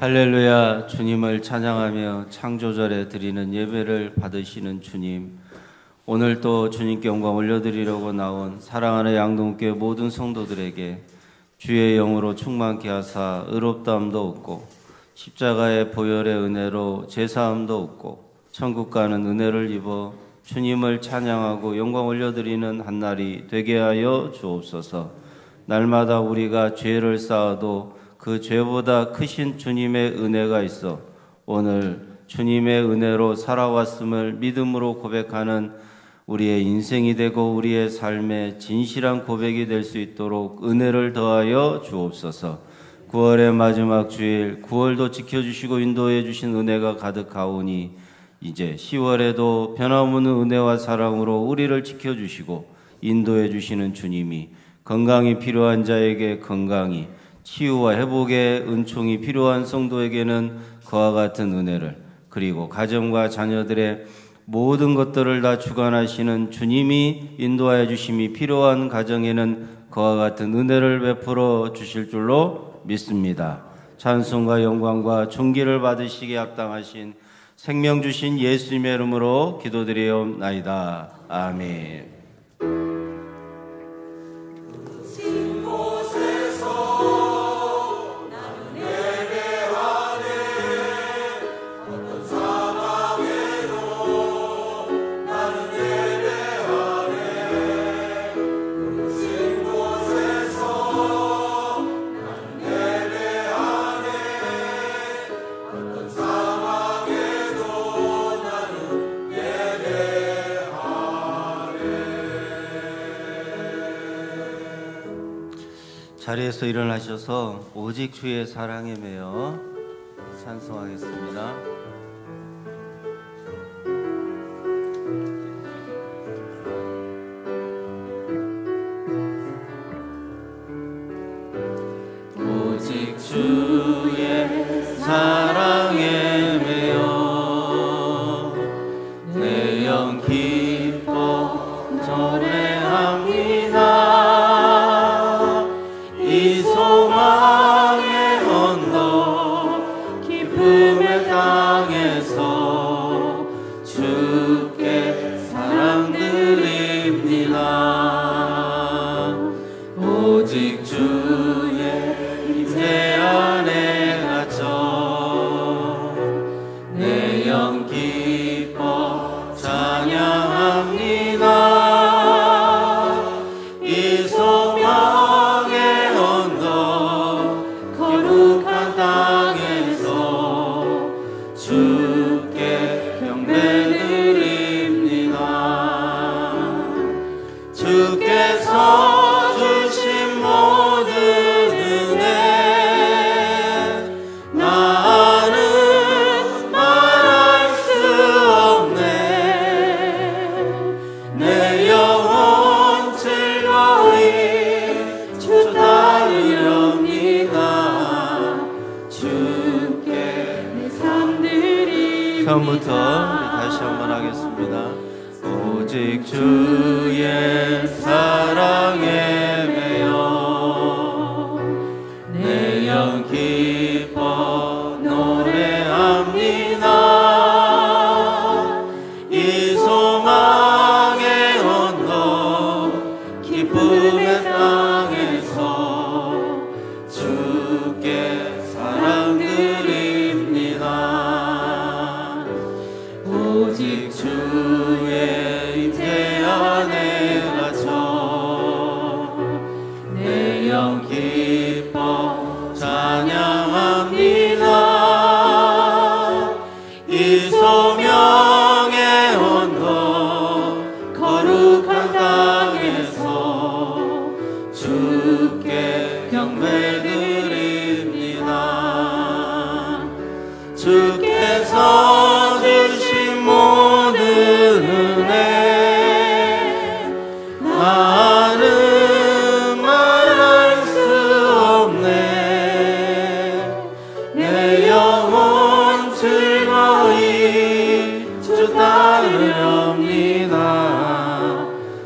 할렐루야. 주님을 찬양하며 창조절에 드리는 예배를 받으시는 주님, 오늘 또 주님께 영광 올려드리려고 나온 사랑하는 양동교회 모든 성도들에게 주의 영으로 충만케 하사 의롭다함도 얻고 십자가의 보혈의 은혜로 제사함도 얻고 천국 가는 은혜를 입어 주님을 찬양하고 영광 올려드리는 한날이 되게 하여 주옵소서. 날마다 우리가 죄를 쌓아도 그 죄보다 크신 주님의 은혜가 있어 오늘 주님의 은혜로 살아왔음을 믿음으로 고백하는 우리의 인생이 되고 우리의 삶의 진실한 고백이 될 수 있도록 은혜를 더하여 주옵소서. 9월의 마지막 주일, 9월도 지켜주시고 인도해 주신 은혜가 가득하오니 이제 10월에도 변함없는 은혜와 사랑으로 우리를 지켜주시고 인도해 주시는 주님이 건강이 필요한 자에게 건강이, 치유와 회복의 은총이 필요한 성도에게는 그와 같은 은혜를, 그리고 가정과 자녀들의 모든 것들을 다 주관하시는 주님이 인도하여 주심이 필요한 가정에는 그와 같은 은혜를 베풀어 주실 줄로 믿습니다. 찬송과 영광과 존귀를 받으시기에 합당하신 생명 주신 예수님의 이름으로 기도드리옵나이다. 아멘. 자리에서 일어나셔서 오직 주의 사랑에 매여 찬송하겠습니다. 오직 주의 사랑에 매여 내 영 기뻐 노래합니다. 이 소망의 언덕 기쁨의 땅에서 주께 사랑드립니다. 오직 주의 임재 안에 갇혀 내 영 기뻐 찬양합니다. 이 소망의 거룩한 땅에서 주께 경배드립니다. 주께서 주신 모든 은혜 나는 말할 수 없네. 내 영혼 즐거이 주 따르렵니다. 처음부터 다시 한번 하겠습니다. 오직 주의 사랑에 매여 내 영 기뻐 노래합니다. 이 소망의 언덕 기쁨의 땅에서 주께 사랑드립니다. 오직 주의 임재 안에 갇혀 내 영 기뻐 찬양합니다. 이 소명의 언덕 거룩한 땅에서 주께 경배드립니다. 주께서 주신 모든 은혜 나는 말할 수 없네. 내 영혼 즐거이 주 따르렵니다.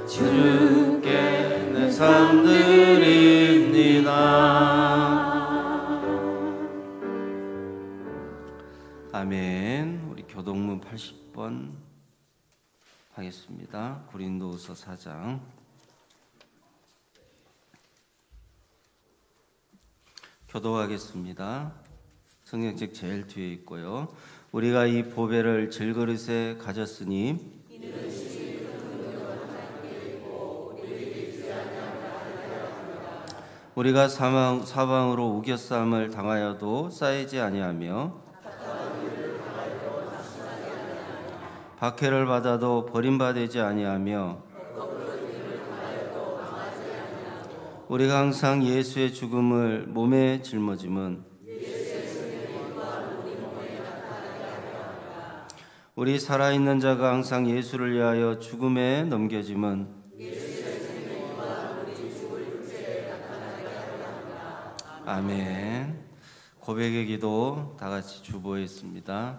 주께 내 삶 드립니다. 80번 하겠습니다. 고린도후서 4장. 교도하겠습니다. 성경책 제일 뒤에 있고요. 우리가 이 보배를 질그릇에 가졌으니 우리가 사방으로 우겨싸움을 당하여도 쌓이지 아니하며 박해를 받아도 버림받지 아니하며 우리가 항상 예수의 죽음을 몸에 짊어짐은 우리 살아있는 자가 항상 예수를 위하여 죽음에 넘겨짐은 아멘. 고백의 기도 다 같이 주보했습니다.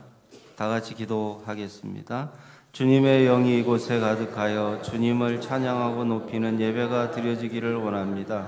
다 같이 기도하겠습니다. 주님의 영이 이곳에 가득하여 주님을 찬양하고 높이는 예배가 드려지기를 원합니다.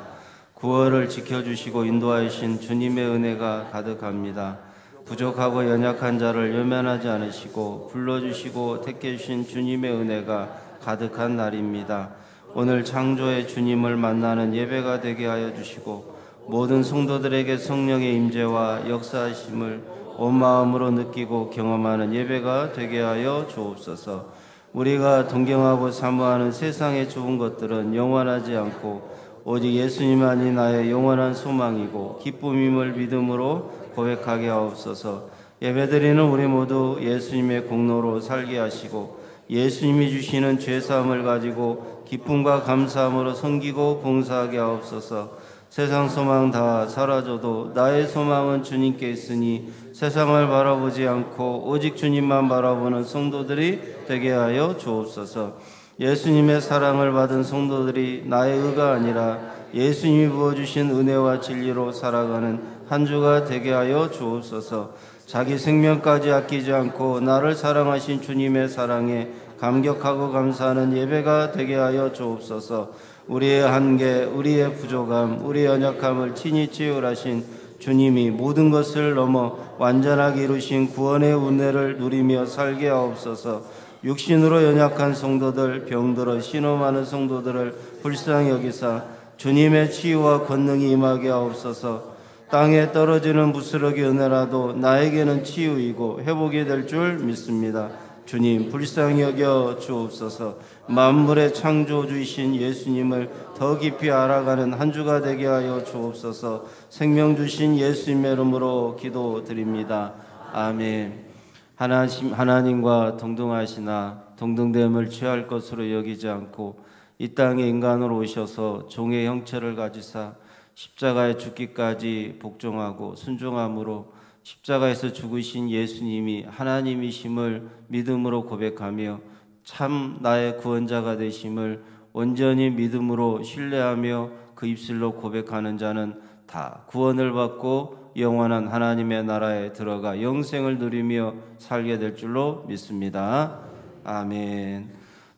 구원을 지켜주시고 인도하신 주님의 은혜가 가득합니다. 부족하고 연약한 자를 외면하지 않으시고 불러주시고 택해주신 주님의 은혜가 가득한 날입니다. 오늘 창조의 주님을 만나는 예배가 되게 하여 주시고 모든 성도들에게 성령의 임재와 역사하심을 온 마음으로 느끼고 경험하는 예배가 되게 하여 주옵소서. 우리가 동경하고 사모하는 세상의 좋은 것들은 영원하지 않고 오직 예수님만이 나의 영원한 소망이고 기쁨임을 믿음으로 고백하게 하옵소서. 예배드리는 우리 모두 예수님의 공로로 살게 하시고 예수님이 주시는 죄사함을 가지고 기쁨과 감사함으로 섬기고 봉사하게 하옵소서. 세상 소망 다 사라져도 나의 소망은 주님께 있으니 세상을 바라보지 않고 오직 주님만 바라보는 성도들이 되게 하여 주옵소서. 예수님의 사랑을 받은 성도들이 나의 의가 아니라 예수님이 부어주신 은혜와 진리로 살아가는 한 주가 되게 하여 주옵소서. 자기 생명까지 아끼지 않고 나를 사랑하신 주님의 사랑에 감격하고 감사하는 예배가 되게 하여 주옵소서. 우리의 한계, 우리의 부족함, 우리의 연약함을 친히 치유하신 주님이 모든 것을 넘어 완전하게 이루신 구원의 은혜를 누리며 살게 하옵소서. 육신으로 연약한 성도들, 병들어 신음하는 성도들을 불쌍히 여기사 주님의 치유와 권능이 임하게 하옵소서. 땅에 떨어지는 부스러기 은혜라도 나에게는 치유이고 회복이 될 줄 믿습니다. 주님 불쌍히 여겨 주옵소서. 만물의 창조주이신 예수님을 더 깊이 알아가는 한 주가 되게 하여 주옵소서. 생명 주신 예수님의 이름으로 기도드립니다. 아멘. 하나님과 동등하시나 동등됨을 취할 것으로 여기지 않고 이 땅에 인간으로 오셔서 종의 형체를 가지사 십자가에 죽기까지 복종하고 순종함으로 십자가에서 죽으신 예수님이 하나님이심을 믿음으로 고백하며 참 나의 구원자가 되심을 온전히 믿음으로 신뢰하며 그 입술로 고백하는 자는 다 구원을 받고 영원한 하나님의 나라에 들어가 영생을 누리며 살게 될 줄로 믿습니다. 아멘.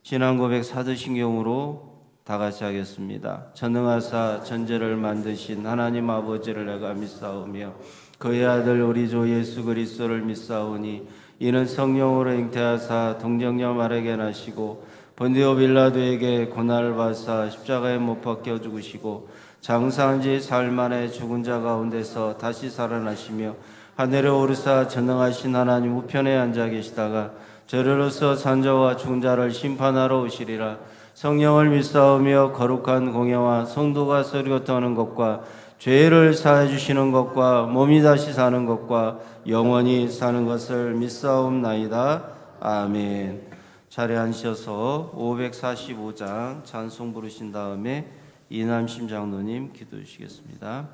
신앙 고백 사도신경으로 다 같이 하겠습니다. 전능하사 전제를 만드신 하나님 아버지를 내가 믿사오며 그의 아들 우리 주 예수 그리스도를 믿사오니 이는 성령으로 잉태하사 동정녀 마리아에게 나시고 본디오 빌라도에게 고난을 받사 십자가에 못 박혀 죽으시고 장사한 지 사흘 만에 죽은 자 가운데서 다시 살아나시며 하늘에 오르사 전능하신 하나님 우편에 앉아 계시다가 저리로서 산자와 죽은 자를 심판하러 오시리라. 성령을 믿사오며 거룩한 공예와 성도가 서리고떠는 것과 죄를 사해 주시는 것과 몸이 다시 사는 것과 영원히 사는 것을 믿사옵나이다. 아멘. 자리에 앉으셔서 545장 찬송 부르신 다음에 이남심 장로님 기도해 주시겠습니다.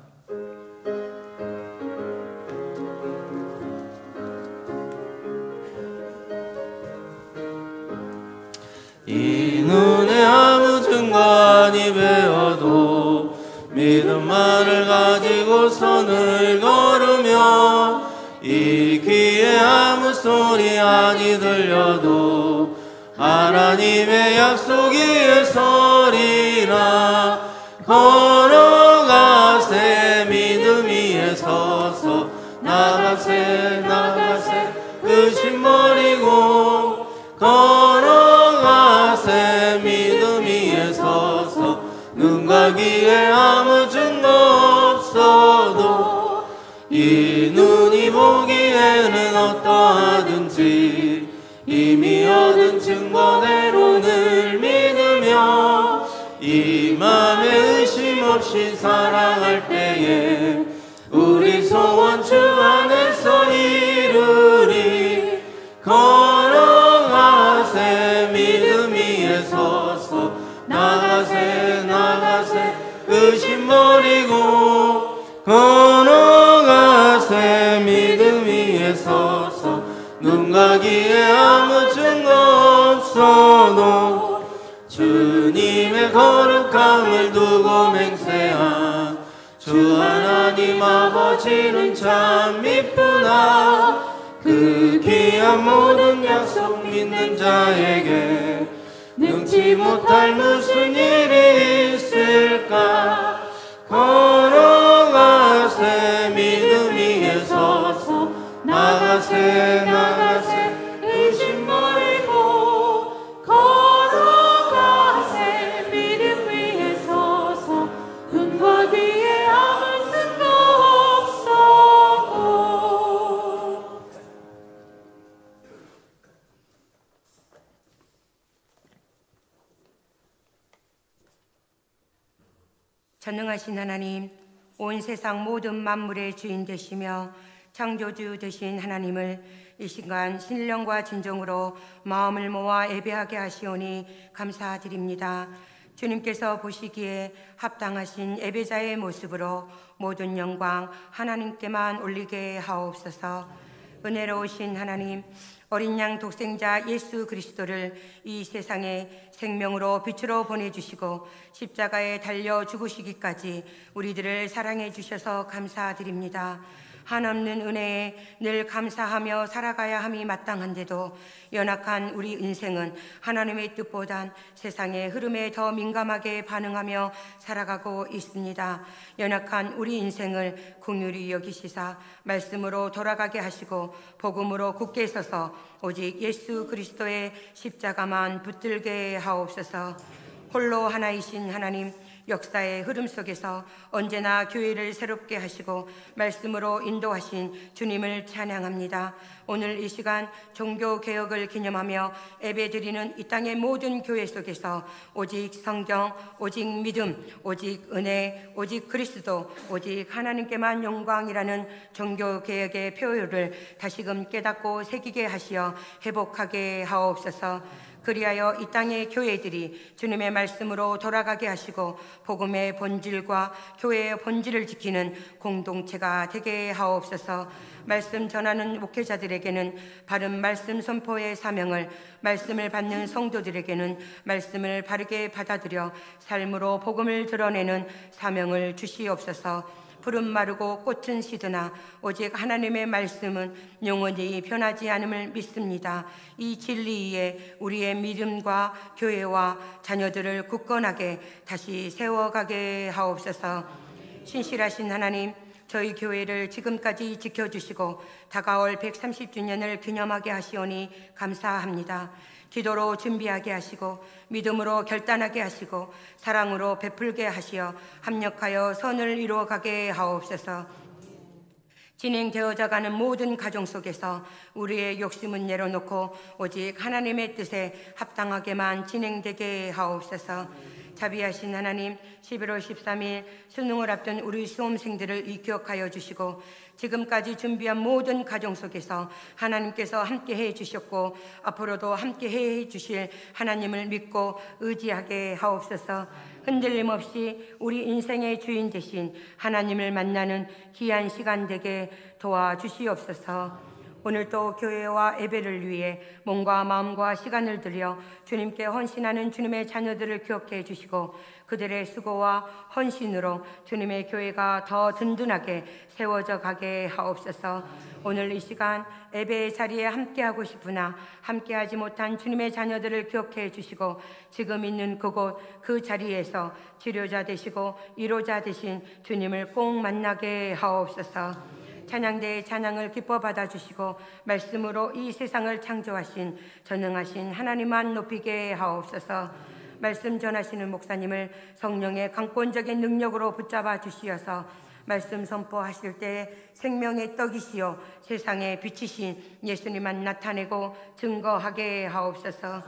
이 눈에 아무 증거니 배워도 믿음만을 가지고 선을 걸으며 이 귀에 아무 소리 아니 들려도 하나님의 약속 위에 서리라. 걸어가세 믿음 위에 서서 나가세 그 심 버리고 눈과 귀에 아무 증거 없어도 이 눈이 보기에는 어떠하든지 이미 얻은 증거대로 늘 믿으며 이 맘에 의심 없이 살아갈 때에 우리 소원 주 안에서 이루리. 걸어가세 믿음 위에 서서 나가세 나가세 의심 버리고 걸어가세 믿음 위에 서서 눈과 귀에 아무 증거 없어도 주님의 거룩함을 두고 맹세한 주 하나님 아버지는 참 이쁘나. 그 귀한 모든 약속 믿는 자에게 능치 못할 무슨 일이 있을까. 걸어가세 믿음 위에 서서 나가세 나가세 의심 버리고 걸어가세 믿음 위에 서서 눈과 귀에 아무 증거 없어도. 전능하신 하나님, 온 세상 모든 만물의 주인 되시며 창조주 되신 하나님을 이 시간 신령과 진정으로 마음을 모아 예배하게 하시오니 감사드립니다. 주님께서 보시기에 합당하신 예배자의 모습으로 모든 영광 하나님께만 올리게 하옵소서. 은혜로우신 하나님, 어린 양 독생자 예수 그리스도를 이 세상에 생명으로 빛으로 보내주시고 십자가에 달려 죽으시기까지 우리들을 사랑해 주셔서 감사드립니다. 한없는 은혜에 늘 감사하며 살아가야 함이 마땅한데도 연약한 우리 인생은 하나님의 뜻보단 세상의 흐름에 더 민감하게 반응하며 살아가고 있습니다. 연약한 우리 인생을 긍휼히 여기시사 말씀으로 돌아가게 하시고 복음으로 굳게 서서 오직 예수 그리스도의 십자가만 붙들게 하옵소서. 홀로 하나이신 하나님, 역사의 흐름 속에서 언제나 교회를 새롭게 하시고 말씀으로 인도하신 주님을 찬양합니다. 오늘 이 시간 종교개혁을 기념하며 예배드리는 이 땅의 모든 교회 속에서 오직 성경, 오직 믿음, 오직 은혜, 오직 그리스도, 오직 하나님께만 영광이라는 종교개혁의 표요를 다시금 깨닫고 새기게 하시어 회복하게 하옵소서. 그리하여 이 땅의 교회들이 주님의 말씀으로 돌아가게 하시고 복음의 본질과 교회의 본질을 지키는 공동체가 되게 하옵소서. 말씀 전하는 목회자들에게는 바른 말씀 선포의 사명을, 말씀을 받는 성도들에게는 말씀을 바르게 받아들여 삶으로 복음을 드러내는 사명을 주시옵소서. 푸른 마르고 꽃은 시드나 오직 하나님의 말씀은 영원히 변하지 않음을 믿습니다. 이 진리에 우리의 믿음과 교회와 자녀들을 굳건하게 다시 세워가게 하옵소서. 신실하신 하나님, 저희 교회를 지금까지 지켜주시고 다가올 130주년을 기념하게 하시오니 감사합니다. 기도로 준비하게 하시고 믿음으로 결단하게 하시고 사랑으로 베풀게 하시어 합력하여 선을 이루어가게 하옵소서. 진행되어져가는 모든 가정 속에서 우리의 욕심은 내려놓고 오직 하나님의 뜻에 합당하게만 진행되게 하옵소서. 자비하신 하나님, 11월 13일 수능을 앞둔 우리 수험생들을 기억하여 주시고 지금까지 준비한 모든 가정 속에서 하나님께서 함께해 주셨고 앞으로도 함께해 주실 하나님을 믿고 의지하게 하옵소서. 흔들림 없이 우리 인생의 주인 되신 하나님을 만나는 귀한 시간 되게 도와주시옵소서. 오늘도 교회와 예배를 위해 몸과 마음과 시간을 들여 주님께 헌신하는 주님의 자녀들을 기억해 주시고 그들의 수고와 헌신으로 주님의 교회가 더 든든하게 세워져 가게 하옵소서. 오늘 이 시간 예배의 자리에 함께하고 싶으나 함께하지 못한 주님의 자녀들을 기억해 주시고 지금 있는 그곳 그 자리에서 치료자 되시고 위로자 되신 주님을 꼭 만나게 하옵소서. 찬양대의 찬양을 기뻐 받아주시고 말씀으로 이 세상을 창조하신 전능하신 하나님만 높이게 하옵소서. 말씀 전하시는 목사님을 성령의 강권적인 능력으로 붙잡아 주시어서 말씀 선포하실 때 생명의 떡이시요 세상의 빛이신 예수님만 나타내고 증거하게 하옵소서.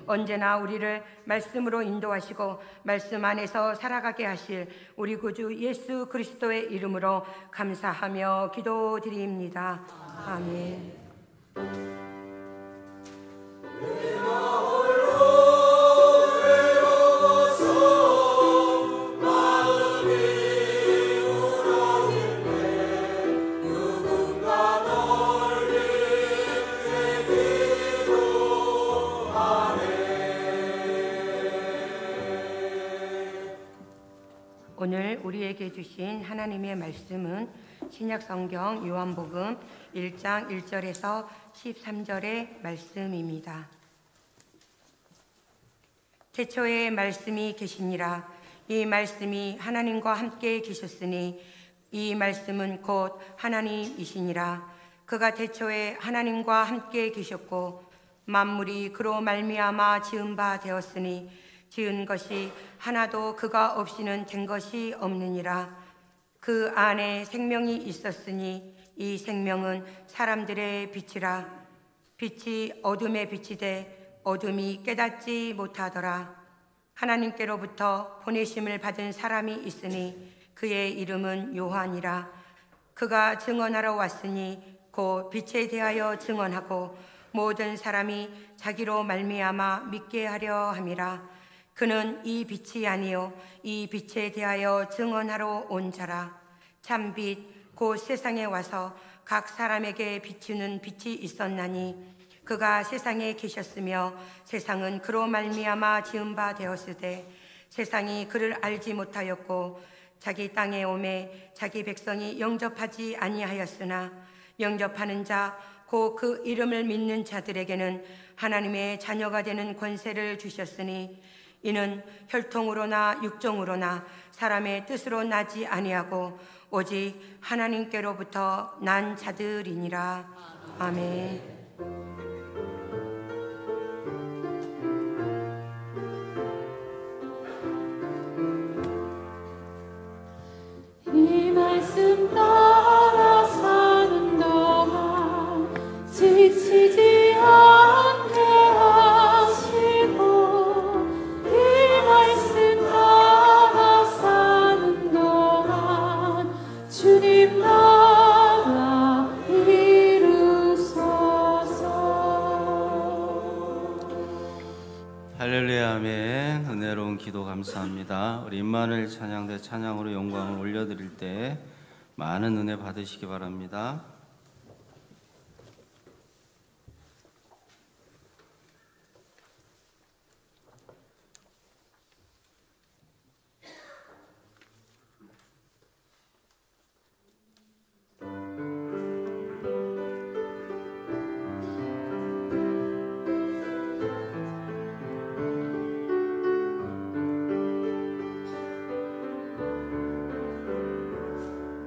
언제나 우리를 말씀으로 인도하시고 말씀 안에서 살아가게 하실 우리 구주 예수 그리스도의 이름으로 감사하며 기도드립니다. 아멘. 오늘 우리에게 주신 하나님의 말씀은 신약성경 요한복음 1장 1절에서 13절의 말씀입니다. 태초에 말씀이 계시니라. 이 말씀이 하나님과 함께 계셨으니 이 말씀은 곧 하나님이시니라. 그가 태초에 하나님과 함께 계셨고 만물이 그로 말미암아 지은 바 되었으니 지은 것이 하나도 그가 없이는 된 것이 없느니라. 그 안에 생명이 있었으니 이 생명은 사람들의 빛이라. 빛이 어둠에 비치되 어둠이 깨닫지 못하더라. 하나님께로부터 보내심을 받은 사람이 있으니 그의 이름은 요한이라. 그가 증언하러 왔으니 곧 빛에 대하여 증언하고 모든 사람이 자기로 말미암아 믿게 하려 함이라. 그는 이 빛이 아니요 이 빛에 대하여 증언하러 온 자라. 참빛 곧 세상에 와서 각 사람에게 비추는 빛이 있었나니 그가 세상에 계셨으며 세상은 그로 말미암아 지은 바 되었으되 세상이 그를 알지 못하였고 자기 땅에 오매 자기 백성이 영접하지 아니하였으나 영접하는 자 곧 그 이름을 믿는 자들에게는 하나님의 자녀가 되는 권세를 주셨으니 이는 혈통으로나 육종으로나 사람의 뜻으로 나지 아니하고 오직 하나님께로부터 난 자들이니라. 아멘. 이 말씀 따라 사는 동안 지치지 않게 하시고 이 말씀 따라 사는 동안 주님 나라 이루소서. 할렐루야 아멘. 은혜로운 기도 감사합니다. 우리 임마누엘 찬양대 찬양으로 영광을 올려드릴 때 많은 은혜 받으시기 바랍니다.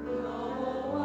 여호와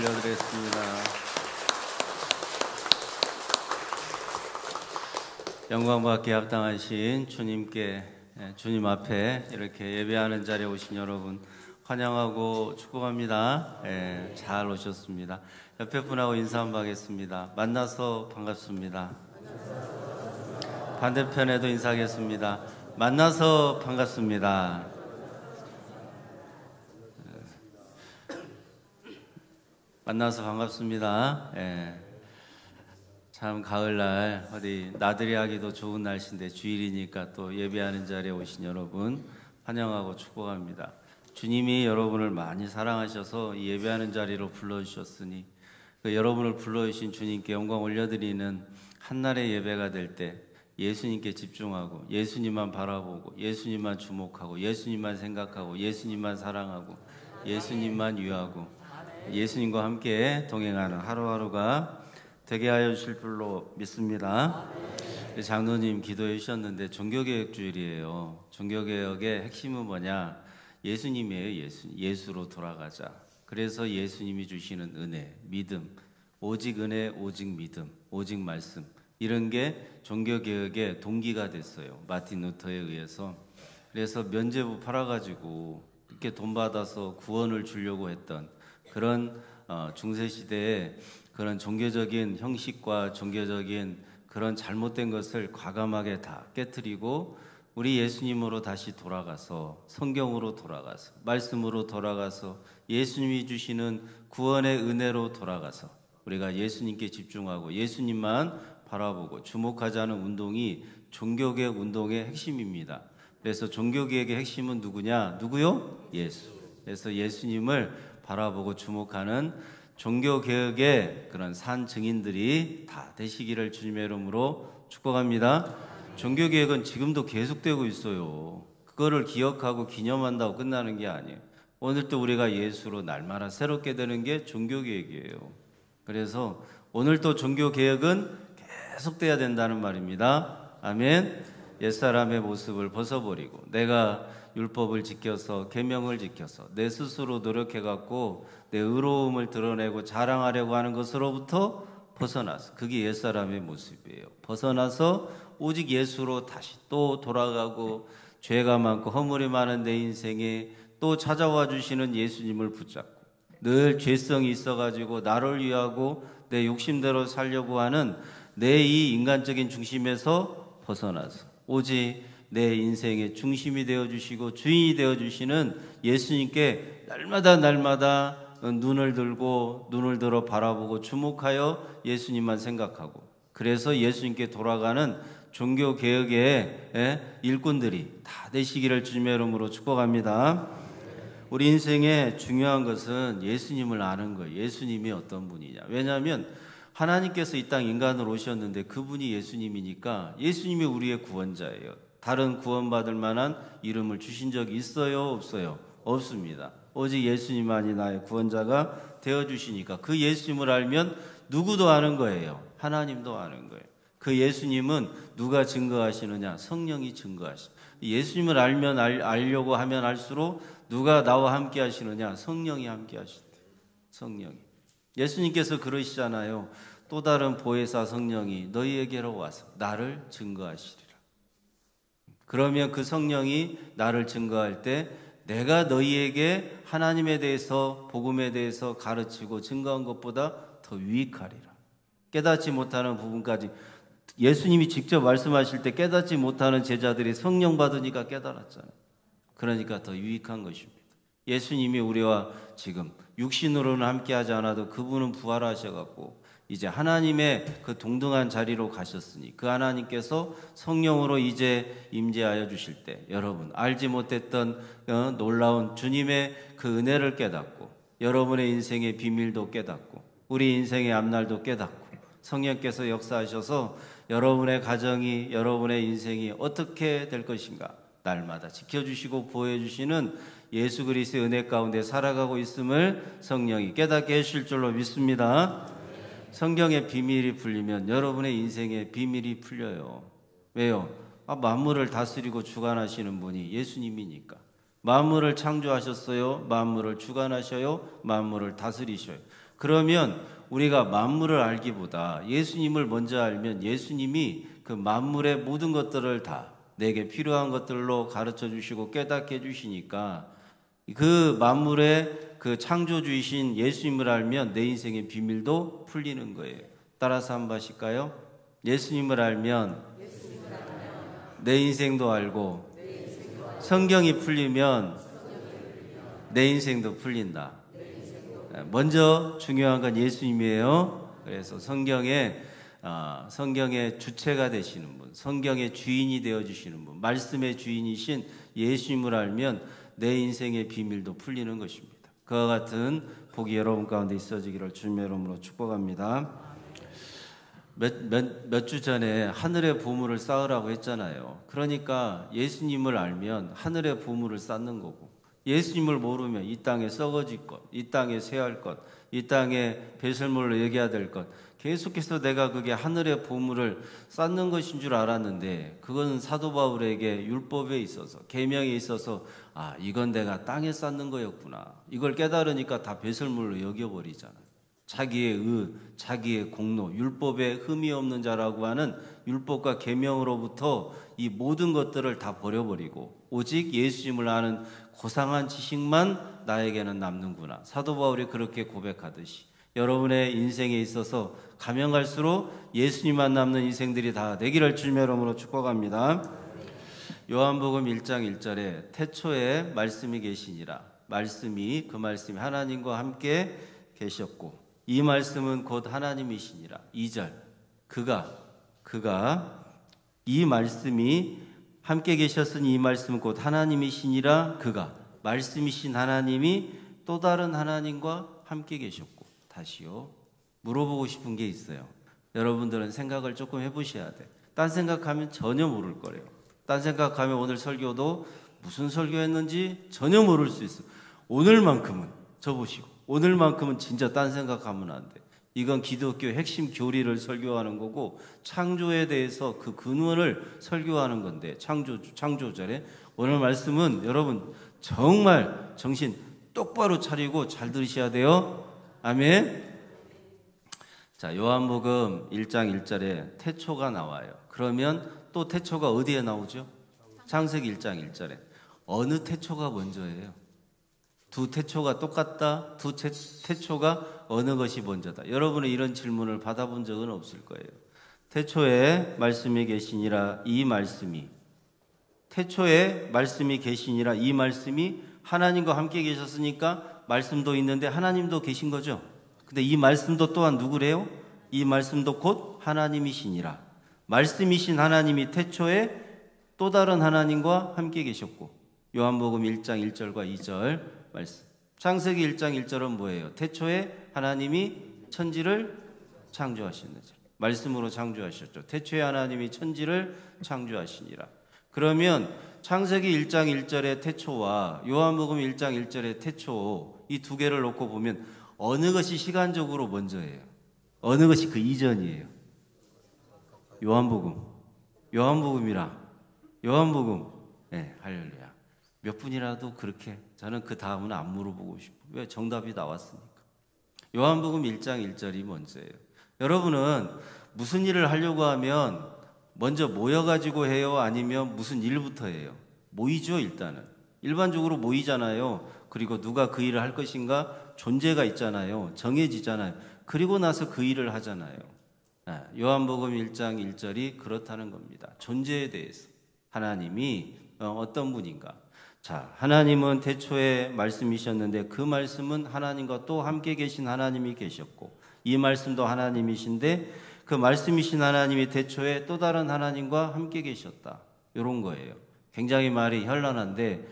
올려드렸습니다. 영광받기에 합당하신 주님께, 주님 앞에 이렇게 예배하는 자리에 오신 여러분 환영하고 축복합니다. 잘 오셨습니다. 옆에 분하고 인사 한번 하겠습니다. 만나서 반갑습니다. 반대편에도 인사하겠습니다. 만나서 반갑습니다. 만나서 반갑습니다. 참 가을날 어디 나들이 하기도 좋은 날씨인데 주일이니까 또 예배하는 자리에 오신 여러분 환영하고 축복합니다. 주님이 여러분을 많이 사랑하셔서 이 예배하는 자리로 불러주셨으니 그 여러분을 불러주신 주님께 영광 올려드리는 한날의 예배가 될 때 예수님께 집중하고 예수님만 바라보고 예수님만 주목하고 예수님만 생각하고 예수님만 사랑하고 예수님만 위하고 예수님과 함께 동행하는 하루하루가 되게 하여 주실 줄로 믿습니다. 장로님 기도해 주셨는데 종교개혁 주일이에요. 종교개혁의 핵심은 뭐냐? 예수님이에요. 예수로 돌아가자. 그래서 예수님이 주시는 은혜, 믿음, 오직 은혜, 오직 믿음, 오직 말씀, 이런 게 종교개혁의 동기가 됐어요. 마틴 루터에 의해서. 그래서 면죄부 팔아가지고 이렇게 돈 받아서 구원을 주려고 했던 그런 중세시대에 그런 종교적인 형식과 종교적인 그런 잘못된 것을 과감하게 다 깨트리고 우리 예수님으로 다시 돌아가서 성경으로 돌아가서 말씀으로 돌아가서 예수님이 주시는 구원의 은혜로 돌아가서 우리가 예수님께 집중하고 예수님만 바라보고 주목하자는 운동이 종교개혁 운동의 핵심입니다. 그래서 종교개혁의 핵심은 누구냐? 누구요? 예수. 그래서 예수님을 바라보고 주목하는 종교개혁의 그런 산 증인들이 다 되시기를 주님의 이름으로 축복합니다. 종교개혁은 지금도 계속되고 있어요. 그거를 기억하고 기념한다고 끝나는 게 아니에요. 오늘도 우리가 예수로 날마다 새롭게 되는 게 종교개혁이에요. 그래서 오늘도 종교개혁은 계속돼야 된다는 말입니다. 아멘. 옛사람의 모습을 벗어버리고 내가 율법을 지켜서 계명을 지켜서 내 스스로 노력해갖고 내 의로움을 드러내고 자랑하려고 하는 것으로부터 벗어나서 그게 옛사람의 모습이에요. 벗어나서 오직 예수로 다시 또 돌아가고 죄가 많고 허물이 많은 내 인생에 또 찾아와 주시는 예수님을 붙잡고 늘 죄성이 있어가지고 나를 위하고 내 욕심대로 살려고 하는 내 이 인간적인 중심에서 벗어나서 오직 내 인생의 중심이 되어주시고 주인이 되어주시는 예수님께 날마다 눈을 들어 바라보고 주목하여 예수님만 생각하고 그래서 예수님께 돌아가는 종교개혁의 일꾼들이 다 되시기를 주님의 이름으로 축복합니다. 우리 인생의 중요한 것은 예수님을 아는 거예요. 예수님이 어떤 분이냐. 왜냐하면 하나님께서 이 땅 인간으로 오셨는데 그분이 예수님이니까 예수님이 우리의 구원자예요. 다른 구원받을 만한 이름을 주신 적이 있어요? 없어요? 없습니다. 오직 예수님만이 나의 구원자가 되어주시니까 그 예수님을 알면 누구도 아는 거예요. 하나님도 아는 거예요. 그 예수님은 누가 증거하시느냐? 성령이 증거하시죠. 예수님을 알면 알려고 하면 알수록 누가 나와 함께 하시느냐? 성령이 함께 하신대요. 성령이. 예수님께서 그러시잖아요. 또 다른 보혜사 성령이 너희에게로 와서 나를 증거하시리라. 그러면 그 성령이 나를 증거할 때 내가 너희에게 하나님에 대해서 복음에 대해서 가르치고 증거한 것보다 더 유익하리라. 깨닫지 못하는 부분까지 예수님이 직접 말씀하실 때 깨닫지 못하는 제자들이 성령 받으니까 깨달았잖아요. 그러니까 더 유익한 것입니다. 예수님이 우리와 지금 육신으로는 함께하지 않아도 그분은 부활하셔갖고 이제 하나님의 그 동등한 자리로 가셨으니 그 하나님께서 성령으로 이제 임재하여 주실 때 여러분 알지 못했던 놀라운 주님의 그 은혜를 깨닫고 여러분의 인생의 비밀도 깨닫고 우리 인생의 앞날도 깨닫고 성령께서 역사하셔서 여러분의 가정이 여러분의 인생이 어떻게 될 것인가 날마다 지켜주시고 보여주시는 예수 그리스도의 은혜 가운데 살아가고 있음을 성령이 깨닫게 해주실 줄로 믿습니다. 성경의 비밀이 풀리면 여러분의 인생의 비밀이 풀려요. 왜요? 만물을 다스리고 주관하시는 분이 예수님이니까. 만물을 창조하셨어요. 만물을 주관하셔요. 만물을 다스리셔요. 그러면 우리가 만물을 알기보다 예수님을 먼저 알면 예수님이 그 만물의 모든 것들을 다 내게 필요한 것들로 가르쳐 주시고 깨닫게 해주시니까 그 만물의 그 창조주이신 예수님을 알면 내 인생의 비밀도 풀리는 거예요. 따라서 한번 하실까요? 예수님을 알면 내 인생도 알고 성경이 풀리면 내 인생도 풀린다. 먼저 중요한 건 예수님이에요. 그래서 성경의 주체가 되시는 분, 성경의 주인이 되어주시는 분, 말씀의 주인이신 예수님을 알면 내 인생의 비밀도 풀리는 것입니다. 그와 같은 복이 여러분 가운데 있어지기를 주님의 이름으로 축복합니다. 몇 주 전에 하늘의 보물을 쌓으라고 했잖아요. 그러니까 예수님을 알면 하늘의 보물을 쌓는 거고, 예수님을 모르면 이 땅에 썩어질 것, 이 땅에 쇠할 것, 이 땅에 배설물로 여겨야 될 것, 계속해서 내가 그게 하늘의 보물을 쌓는 것인 줄 알았는데, 그건 사도 바울에게 율법에 있어서, 계명에 있어서 이건 내가 땅에 쌓는 거였구나, 이걸 깨달으니까 다 배설물로 여겨버리잖아요. 자기의 자기의 공로, 율법에 흠이 없는 자라고 하는 율법과 계명으로부터 이 모든 것들을 다 버려버리고 오직 예수님을 아는 고상한 지식만 나에게는 남는구나. 사도 바울이 그렇게 고백하듯이 여러분의 인생에 있어서 가면 갈수록 예수님만 남는 인생들이 다 되기를 주님의 이름으로 축복합니다. 요한복음 1장 1절에 태초에 말씀이 계시니라. 그 말씀이 하나님과 함께 계셨고 이 말씀은 곧 하나님이시니라. 2절 그가 이 말씀이 함께 계셨으니 이 말씀은 곧 하나님이시니라. 그가 말씀이신 하나님이 또 다른 하나님과 함께 계셨고. 다시요, 물어보고 싶은 게 있어요. 여러분들은 생각을 조금 해보셔야 돼. 딴 생각하면 전혀 모를 거래요. 딴 생각하면 오늘 설교도 무슨 설교했는지 전혀 모를 수 있어요. 오늘만큼은 저보시고, 오늘만큼은 진짜 딴 생각하면 안 돼. 이건 기독교의 핵심 교리를 설교하는 거고 창조에 대해서 그 근원을 설교하는 건데, 창조절에 오늘 말씀은 여러분 정말 정신 똑바로 차리고 잘 들으셔야 돼요. 아멘. 자, 요한복음 1장 1절에 태초가 나와요. 그러면 또 태초가 어디에 나오죠? 창세기 1장 1절에. 어느 태초가 먼저예요? 두 태초가 똑같다? 두 태초가 어느 것이 먼저다? 여러분은 이런 질문을 받아본 적은 없을 거예요. 태초에 말씀이 계시니라. 이 말씀이, 태초에 말씀이 계시니라. 이 말씀이 하나님과 함께 계셨으니까 말씀도 있는데 하나님도 계신 거죠. 근데 이 말씀도 또한 누구래요? 이 말씀도 곧 하나님이시니라. 말씀이신 하나님이 태초에 또 다른 하나님과 함께 계셨고, 요한복음 1장 1절과 2절 말씀. 창세기 1장 1절은 뭐예요? 태초에 하나님이 천지를 창조하시는 자. 말씀으로 창조하셨죠. 태초에 하나님이 천지를 창조하시니라. 그러면 창세기 1장 1절의 태초와 요한복음 1장 1절의 태초, 이 두 개를 놓고 보면 어느 것이 시간적으로 먼저예요? 어느 것이 그 이전이에요? 요한복음이라. 요한복음. 네, 할렐루야. 몇 분이라도 그렇게, 저는 그 다음은 안 물어보고 싶어요. 왜? 정답이 나왔으니까. 요한복음 1장 1절이 먼저예요. 여러분은 무슨 일을 하려고 하면 먼저 모여가지고 해요? 아니면 무슨 일부터 해요? 모이죠, 일단은. 일반적으로 모이잖아요. 그리고 누가 그 일을 할 것인가? 존재가 있잖아요. 정해지잖아요. 그리고 나서 그 일을 하잖아요. 요한복음 1장 1절이 그렇다는 겁니다. 존재에 대해서. 하나님이 어떤 분인가? 자, 하나님은 태초에 말씀이셨는데 그 말씀은 하나님과 또 함께 계신 하나님이 계셨고, 이 말씀도 하나님이신데 그 말씀이신 하나님이 태초에 또 다른 하나님과 함께 계셨다. 이런 거예요. 굉장히 말이 현란한데,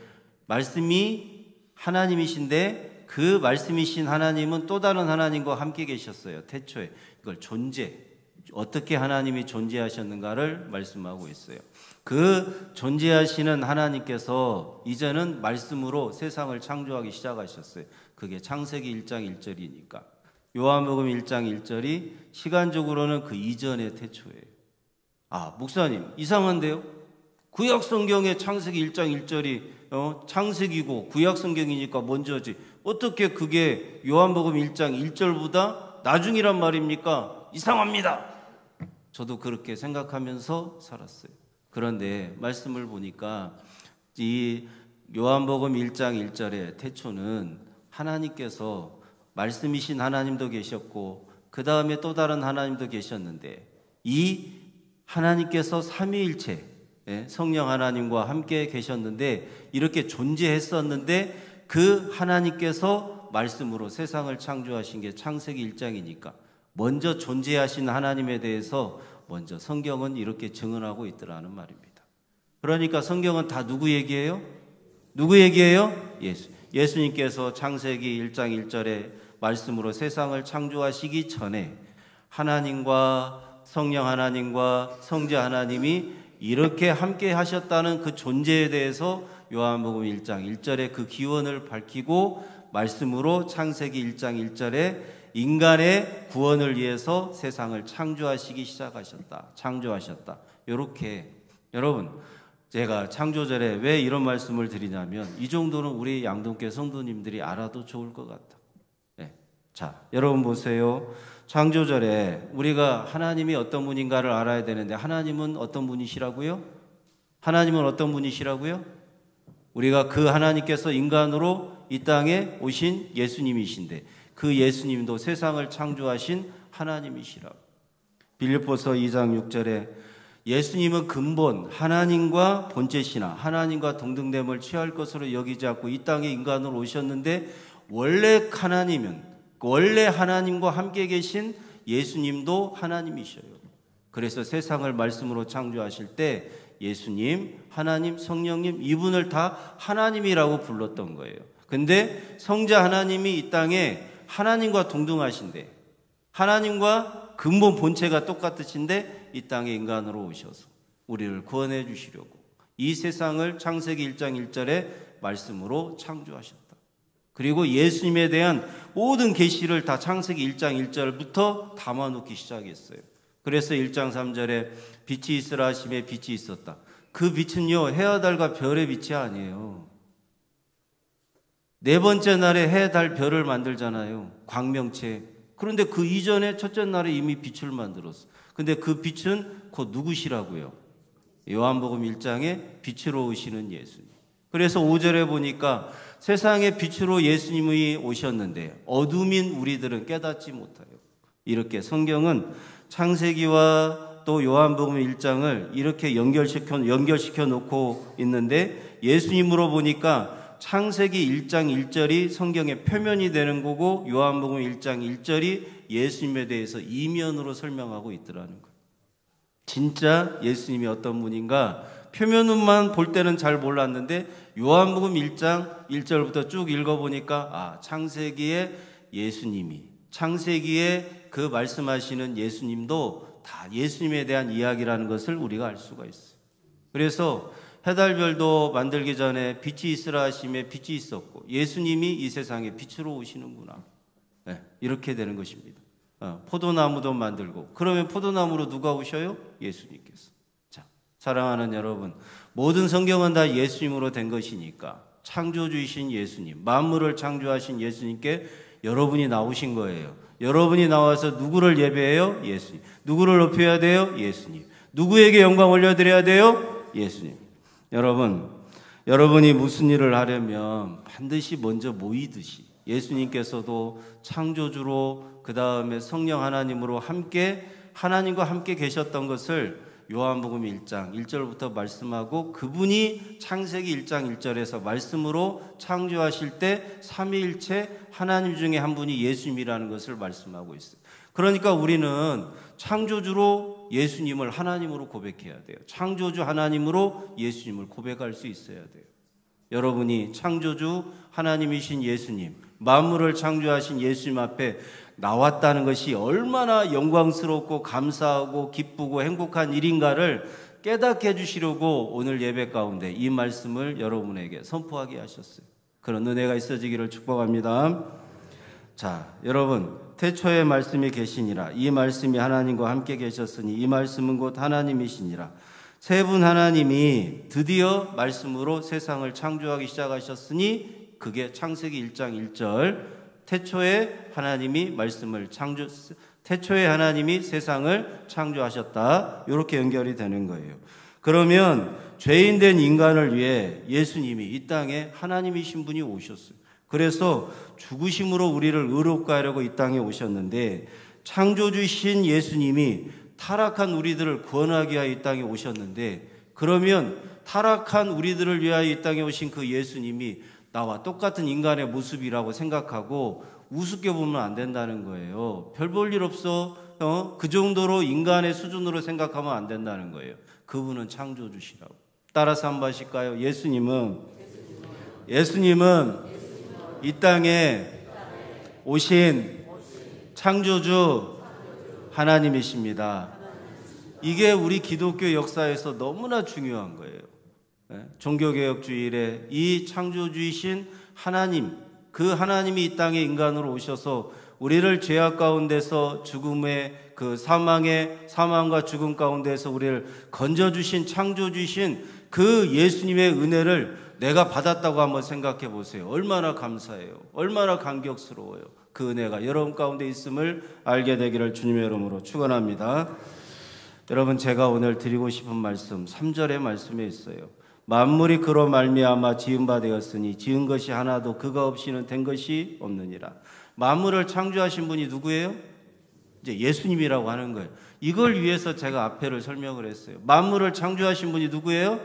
말씀이 하나님이신데 그 말씀이신 하나님은 또 다른 하나님과 함께 계셨어요. 태초에. 이걸 존재, 어떻게 하나님이 존재하셨는가를 말씀하고 있어요. 그 존재하시는 하나님께서 이제는 말씀으로 세상을 창조하기 시작하셨어요. 그게 창세기 1장 1절이니까. 요한복음 1장 1절이 시간적으로는 그 이전의 태초예요. 목사님, 이상한데요? 구약 성경의 창세기 1장 1절이 창세기고 구약 성경이니까 먼저지. 어떻게 그게 요한복음 1장 1절보다 나중이란 말입니까? 이상합니다. 저도 그렇게 생각하면서 살았어요. 그런데 말씀을 보니까 이 요한복음 1장 1절의 태초는 하나님께서 말씀이신 하나님도 계셨고 그 다음에 또 다른 하나님도 계셨는데 이 하나님께서 삼위일체 성령 하나님과 함께 계셨는데 이렇게 존재했었는데 그 하나님께서 말씀으로 세상을 창조하신 게 창세기 1장이니까 먼저 존재하신 하나님에 대해서 먼저 성경은 이렇게 증언하고 있더라는 말입니다. 그러니까 성경은 다 누구 얘기예요? 누구 얘기예요? 예수님께서 창세기 1장 1절에 말씀으로 세상을 창조하시기 전에 하나님과 성령 하나님과 성자 하나님이 이렇게 함께 하셨다는 그 존재에 대해서 요한복음 1장 1절에 그 기원을 밝히고 말씀으로 창세기 1장 1절에 인간의 구원을 위해서 세상을 창조하시기 시작하셨다. 창조하셨다. 이렇게 여러분 제가 창조절에 왜 이런 말씀을 드리냐면 이 정도는 우리 양동교회 성도님들이 알아도 좋을 것 같다. 네. 자, 여러분 보세요. 창조절에 우리가 하나님이 어떤 분인가를 알아야 되는데 하나님은 어떤 분이시라고요? 하나님은 어떤 분이시라고요? 우리가 그 하나님께서 인간으로 이 땅에 오신 예수님이신데 그 예수님도 세상을 창조하신 하나님이시라고. 빌립보서 2장 6절에 예수님은 근본 하나님과 본체시나 하나님과 동등됨을 취할 것으로 여기지 않고 이 땅에 인간으로 오셨는데 원래 하나님과 함께 계신 예수님도 하나님이셔요. 그래서 세상을 말씀으로 창조하실 때 예수님, 하나님, 성령님 이분을 다 하나님이라고 불렀던 거예요. 근데 성자 하나님이 이 땅에 하나님과 동등하신데 하나님과 근본 본체가 똑같으신데 이 땅에 인간으로 오셔서 우리를 구원해 주시려고 이 세상을 창세기 1장 1절의 말씀으로 창조하셨다. 그리고 예수님에 대한 모든 계시를 다 창세기 1장 1절부터 담아놓기 시작했어요. 그래서 1장 3절에 빛이 있으라 하심에 빛이 있었다. 그 빛은요 해와 달과 별의 빛이 아니에요. 네 번째 날에 해, 달, 별을 만들잖아요. 광명체. 그런데 그 이전에 첫째 날에 이미 빛을 만들었어. 근데 그 빛은 곧 누구시라고요? 요한복음 1장에 빛으로 오시는 예수님. 그래서 5절에 보니까 세상에 빛으로 예수님이 오셨는데 어둠인 우리들은 깨닫지 못해요. 이렇게 성경은 창세기와 또 요한복음 1장을 이렇게 연결시켜 놓고 있는데 예수님으로 보니까 창세기 1장 1절이 성경의 표면이 되는 거고 요한복음 1장 1절이 예수님에 대해서 이면으로 설명하고 있더라는 거예요. 진짜 예수님이 어떤 분인가 표면만 볼 때는 잘 몰랐는데 요한복음 1장 1절부터 쭉 읽어보니까 창세기에 예수님이 창세기에 그 말씀하시는 예수님도 다 예수님에 대한 이야기라는 것을 우리가 알 수가 있어요. 그래서 해달별도 만들기 전에 빛이 있으라 하심에 빛이 있었고 예수님이 이 세상에 빛으로 오시는구나. 네, 이렇게 되는 것입니다. 포도나무도 만들고 그러면 포도나무로 누가 오셔요? 예수님께서. 자, 사랑하는 여러분, 모든 성경은 다 예수님으로 된 것이니까 창조주이신 예수님, 만물을 창조하신 예수님께 여러분이 나오신 거예요. 여러분이 나와서 누구를 예배해요? 예수님. 누구를 높여야 돼요? 예수님. 누구에게 영광 올려드려야 돼요? 예수님. 여러분이 무슨 일을 하려면 반드시 먼저 모이듯이 예수님께서도 창조주로 그 다음에 성령 하나님으로 하나님과 함께 계셨던 것을 요한복음 1장 1절부터 말씀하고 그분이 창세기 1장 1절에서 말씀으로 창조하실 때 삼위일체 하나님 중에 한 분이 예수님이라는 것을 말씀하고 있어요. 그러니까 우리는 창조주로 예수님을 하나님으로 고백해야 돼요. 창조주 하나님으로 예수님을 고백할 수 있어야 돼요. 여러분이 창조주 하나님이신 예수님, 만물을 창조하신 예수님 앞에 나왔다는 것이 얼마나 영광스럽고 감사하고 기쁘고 행복한 일인가를 깨닫게 해주시려고 오늘 예배 가운데 이 말씀을 여러분에게 선포하게 하셨어요. 그런 은혜가 있어지기를 축복합니다. 자, 여러분, 태초에 말씀이 계시니라. 이 말씀이 하나님과 함께 계셨으니 이 말씀은 곧 하나님이시니라. 세 분 하나님이 드디어 말씀으로 세상을 창조하기 시작하셨으니 그게 창세기 1장 1절 태초에 하나님이 태초에 하나님이 세상을 창조하셨다. 이렇게 연결이 되는 거예요. 그러면 죄인된 인간을 위해 예수님이 이 땅에 하나님이신 분이 오셨어요. 그래서 죽으심으로 우리를 의롭게 하려고 이 땅에 오셨는데 창조주신 예수님이 타락한 우리들을 구원하기 위하여 이 땅에 오셨는데 그러면 타락한 우리들을 위하여 이 땅에 오신 그 예수님이 나와 똑같은 인간의 모습이라고 생각하고 우습게 보면 안 된다는 거예요. 별 볼 일 없어. 그 정도로 인간의 수준으로 생각하면 안 된다는 거예요. 그분은 창조주시라고. 따라서 한번 하실까요? 예수님은 이 땅에 오신 창조주 하나님이십니다. 이게 우리 기독교 역사에서 너무나 중요한 거예요. 종교개혁주일에 이 창조주이신 하나님, 그 하나님이 이 땅에 인간으로 오셔서 우리를 죄악 가운데서 죽음의 그 사망과 죽음 가운데서 우리를 건져주신 창조주이신 그 예수님의 은혜를 내가 받았다고 한번 생각해 보세요. 얼마나 감사해요. 얼마나 감격스러워요. 그 은혜가 여러분 가운데 있음을 알게 되기를 주님의 이름으로 축원합니다. 여러분, 제가 오늘 드리고 싶은 말씀 3절의 말씀에 있어요. 만물이 그로 말미암아 지은 바 되었으니 지은 것이 하나도 그가 없이는 된 것이 없느니라. 만물을 창조하신 분이 누구예요? 이제 예수님이라고 하는 거예요. 이걸 위해서 제가 앞에를 설명을 했어요. 만물을 창조하신 분이 누구예요?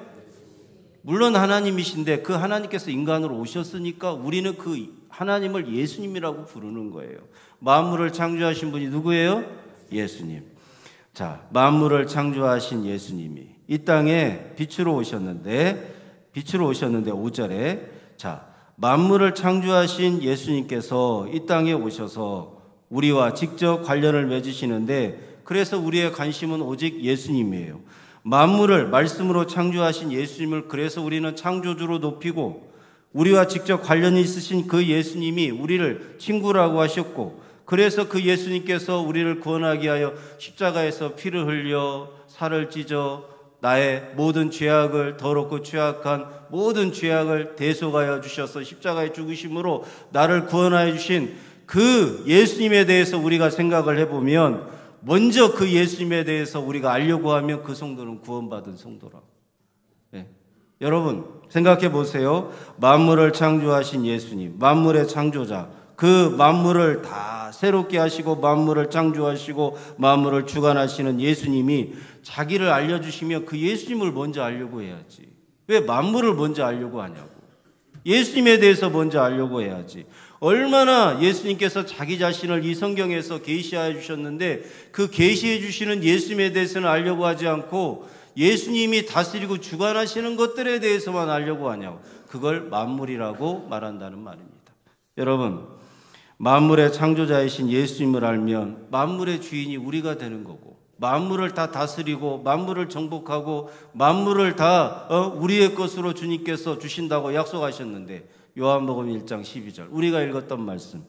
물론 하나님이신데 그 하나님께서 인간으로 오셨으니까 우리는 그 하나님을 예수님이라고 부르는 거예요. 만물을 창조하신 분이 누구예요? 예수님. 자, 만물을 창조하신 예수님이 이 땅에 빛으로 오셨는데 5절에 자, 만물을 창조하신 예수님께서 이 땅에 오셔서 우리와 직접 관련을 맺으시는데 그래서 우리의 관심은 오직 예수님이에요. 만물을 말씀으로 창조하신 예수님을 그래서 우리는 창조주로 높이고 우리와 직접 관련이 있으신 그 예수님이 우리를 친구라고 하셨고 그래서 그 예수님께서 우리를 구원하기 위하여 십자가에서 피를 흘려 살을 찢어 나의 모든 죄악을 더럽고 취약한 모든 죄악을 대속하여 주셔서 십자가에 죽으심으로 나를 구원하여 주신 그 예수님에 대해서 우리가 생각을 해보면 먼저 그 예수님에 대해서 우리가 알려고 하면 그 성도는 구원받은 성도라고. 네. 여러분 생각해 보세요. 만물을 창조하신 예수님, 만물의 창조자, 그 만물을 다 새롭게 하시고 만물을 창조하시고 만물을 주관하시는 예수님이 자기를 알려주시면 그 예수님을 먼저 알려고 해야지. 왜 만물을 먼저 알려고 하냐고. 예수님에 대해서 먼저 알려고 해야지. 얼마나 예수님께서 자기 자신을 이 성경에서 계시하여 주셨는데 그 계시해 주시는 예수님에 대해서는 알려고 하지 않고 예수님이 다스리고 주관하시는 것들에 대해서만 알려고 하냐고. 그걸 만물이라고 말한다는 말입니다. 여러분, 만물의 창조자이신 예수님을 알면 만물의 주인이 우리가 되는 거고 만물을 다 다스리고 만물을 정복하고 만물을 다 우리의 것으로 주님께서 주신다고 약속하셨는데 요한복음 1장 12절 우리가 읽었던 말씀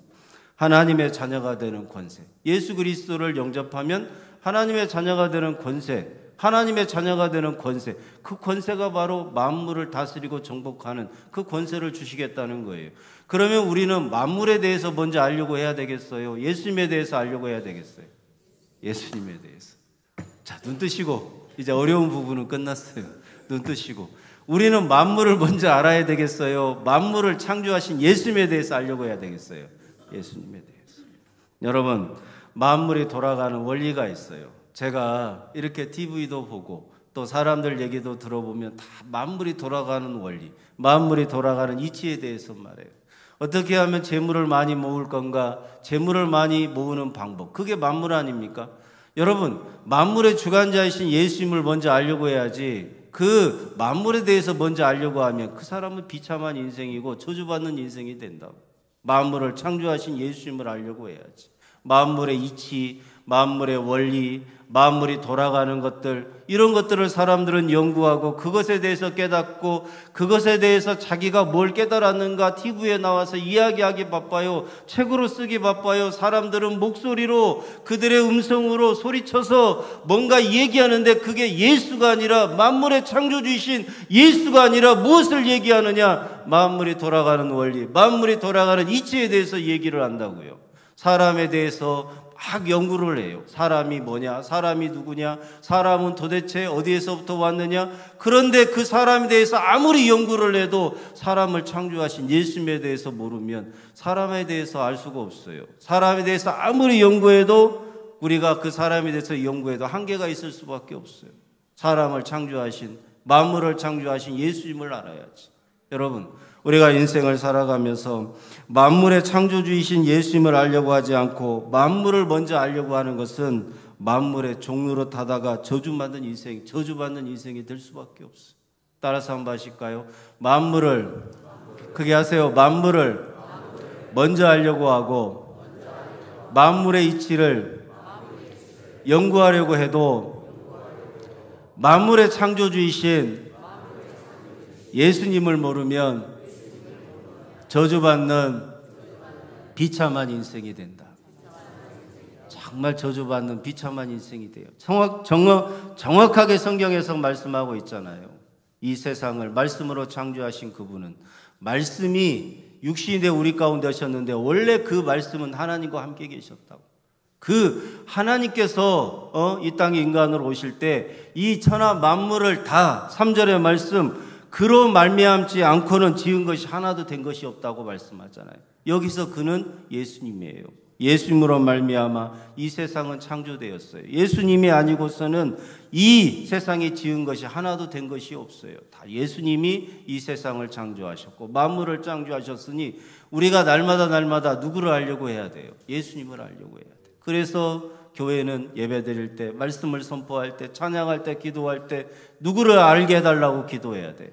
하나님의 자녀가 되는 권세 예수 그리스도를 영접하면 하나님의 자녀가 되는 권세 하나님의 자녀가 되는 권세 그 권세가 바로 만물을 다스리고 정복하는 그 권세를 주시겠다는 거예요. 그러면 우리는 만물에 대해서 먼저 알려고 해야 되겠어요? 예수님에 대해서 알려고 해야 되겠어요? 예수님에 대해서. 자, 눈 뜨시고 이제 어려운 부분은 끝났어요. 눈 뜨시고 우리는 만물을 먼저 알아야 되겠어요? 만물을 창조하신 예수님에 대해서 알려고 해야 되겠어요? 예수님에 대해서. 여러분, 만물이 돌아가는 원리가 있어요. 제가 이렇게 TV도 보고 또 사람들 얘기도 들어보면 다 만물이 돌아가는 원리, 만물이 돌아가는 이치에 대해서 말해요. 어떻게 하면 재물을 많이 모을 건가? 재물을 많이 모으는 방법. 그게 만물 아닙니까? 여러분, 만물의 주관자이신 예수님을 먼저 알려고 해야지 그 만물에 대해서 먼저 알려고 하면 그 사람은 비참한 인생이고 저주받는 인생이 된다고. 만물을 창조하신 예수님을 알려고 해야지. 만물의 이치, 만물의 원리, 만물이 돌아가는 것들, 이런 것들을 사람들은 연구하고 그것에 대해서 깨닫고 그것에 대해서 자기가 뭘 깨달았는가 TV에 나와서 이야기하기 바빠요. 책으로 쓰기 바빠요. 사람들은 목소리로 그들의 음성으로 소리쳐서 뭔가 얘기하는데 그게 예수가 아니라 만물의 창조주이신 예수가 아니라 무엇을 얘기하느냐? 만물이 돌아가는 원리, 만물이 돌아가는 이치에 대해서 얘기를 한다고요. 사람에 대해서 막 연구를 해요. 사람이 뭐냐? 사람이 누구냐? 사람은 도대체 어디에서부터 왔느냐? 그런데 그 사람에 대해서 아무리 연구를 해도 사람을 창조하신 예수님에 대해서 모르면 사람에 대해서 알 수가 없어요. 사람에 대해서 아무리 연구해도 우리가 그 사람에 대해서 연구해도 한계가 있을 수밖에 없어요. 사람을 창조하신, 만물을 창조하신 예수님을 알아야지. 여러분, 우리가 인생을 살아가면서 만물의 창조주이신 예수님을 알려고 하지 않고 만물을 먼저 알려고 하는 것은 만물의 종로로 타다가 저주받는 인생이 될 수밖에 없어요. 따라서 한번 하실까요? 만물을, 크게 하세요. 만물을 먼저 알려고 하고 만물의 이치를 연구하려고 해도 만물의 창조주이신 예수님을 모르면 저주받는 비참한 인생이 된다. 정말 저주받는 비참한 인생이 돼요. 정확하게 성경에서 말씀하고 있잖아요. 이 세상을 말씀으로 창조하신 그분은 말씀이 육신이 돼 우리 가운데 하셨는데 원래 그 말씀은 하나님과 함께 계셨다고. 그 하나님께서 이 땅에 인간으로 오실 때 이 천하 만물을 다 3절의 말씀 그로 말미암지 않고는 지은 것이 하나도 된 것이 없다고 말씀하잖아요. 여기서 그는 예수님이에요. 예수님으로 말미암아 이 세상은 창조되었어요. 예수님이 아니고서는 이 세상이 지은 것이 하나도 된 것이 없어요. 다 예수님이 이 세상을 창조하셨고 만물을 창조하셨으니 우리가 날마다 누구를 알려고 해야 돼요? 예수님을 알려고 해야 돼요. 그래서 교회는 예배드릴 때, 말씀을 선포할 때, 찬양할 때, 기도할 때 누구를 알게 해달라고 기도해야 돼요.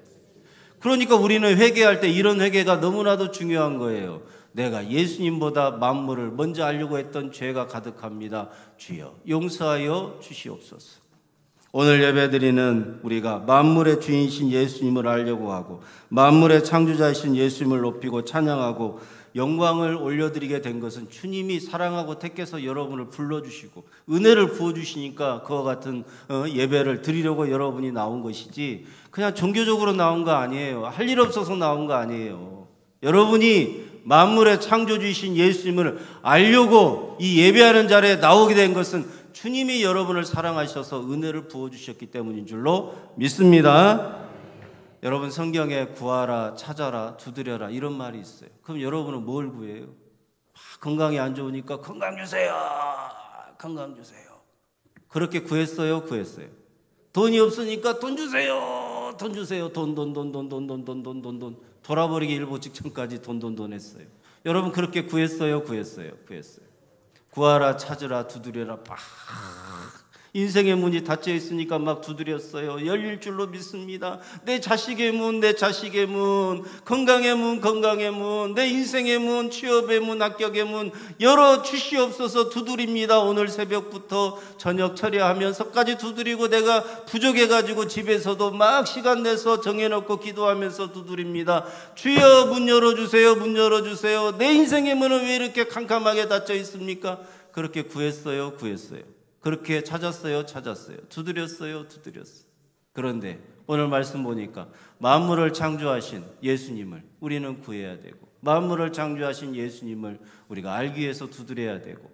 그러니까 우리는 회개할 때 이런 회개가 너무나도 중요한 거예요. 내가 예수님보다 만물을 먼저 알려고 했던 죄가 가득합니다. 주여 용서하여 주시옵소서. 오늘 예배드리는 우리가 만물의 주인이신 예수님을 알려고 하고 만물의 창조자이신 예수님을 높이고 찬양하고 영광을 올려드리게 된 것은 주님이 사랑하고 택해서 여러분을 불러주시고 은혜를 부어주시니까 그와 같은 예배를 드리려고 여러분이 나온 것이지 그냥 종교적으로 나온 거 아니에요. 할 일 없어서 나온 거 아니에요. 여러분이 만물의 창조주이신 예수님을 알려고 이 예배하는 자리에 나오게 된 것은 주님이 여러분을 사랑하셔서 은혜를 부어주셨기 때문인 줄로 믿습니다. 여러분 성경에 구하라, 찾아라, 두드려라 이런 말이 있어요. 그럼 여러분은 뭘 구해요? 건강이 안 좋으니까 건강 주세요. 건강 주세요. 그렇게 구했어요? 구했어요. 돈이 없으니까 돈 주세요. 돈 주세요. 돈. 돌아버리기 일보 직전까지 돈 했어요. 여러분 그렇게 구했어요? 구했어요. 구하라, 찾으라, 두드려라. 인생의 문이 닫혀 있으니까 막 두드렸어요. 열릴 줄로 믿습니다. 내 자식의 문, 건강의 문, 내 인생의 문, 취업의 문, 합격의 문 열어 주시옵소서 두드립니다. 오늘 새벽부터 저녁 처리하면서까지 두드리고 내가 부족해가지고 집에서도 막 시간 내서 정해놓고 기도하면서 두드립니다. 주여 문 열어주세요. 내 인생의 문은 왜 이렇게 캄캄하게 닫혀 있습니까? 그렇게 구했어요. 그렇게 찾았어요. 두드렸어요. 그런데 오늘 말씀 보니까 만물을 창조하신 예수님을 우리는 구해야 되고 만물을 창조하신 예수님을 우리가 알기 위해서 두드려야 되고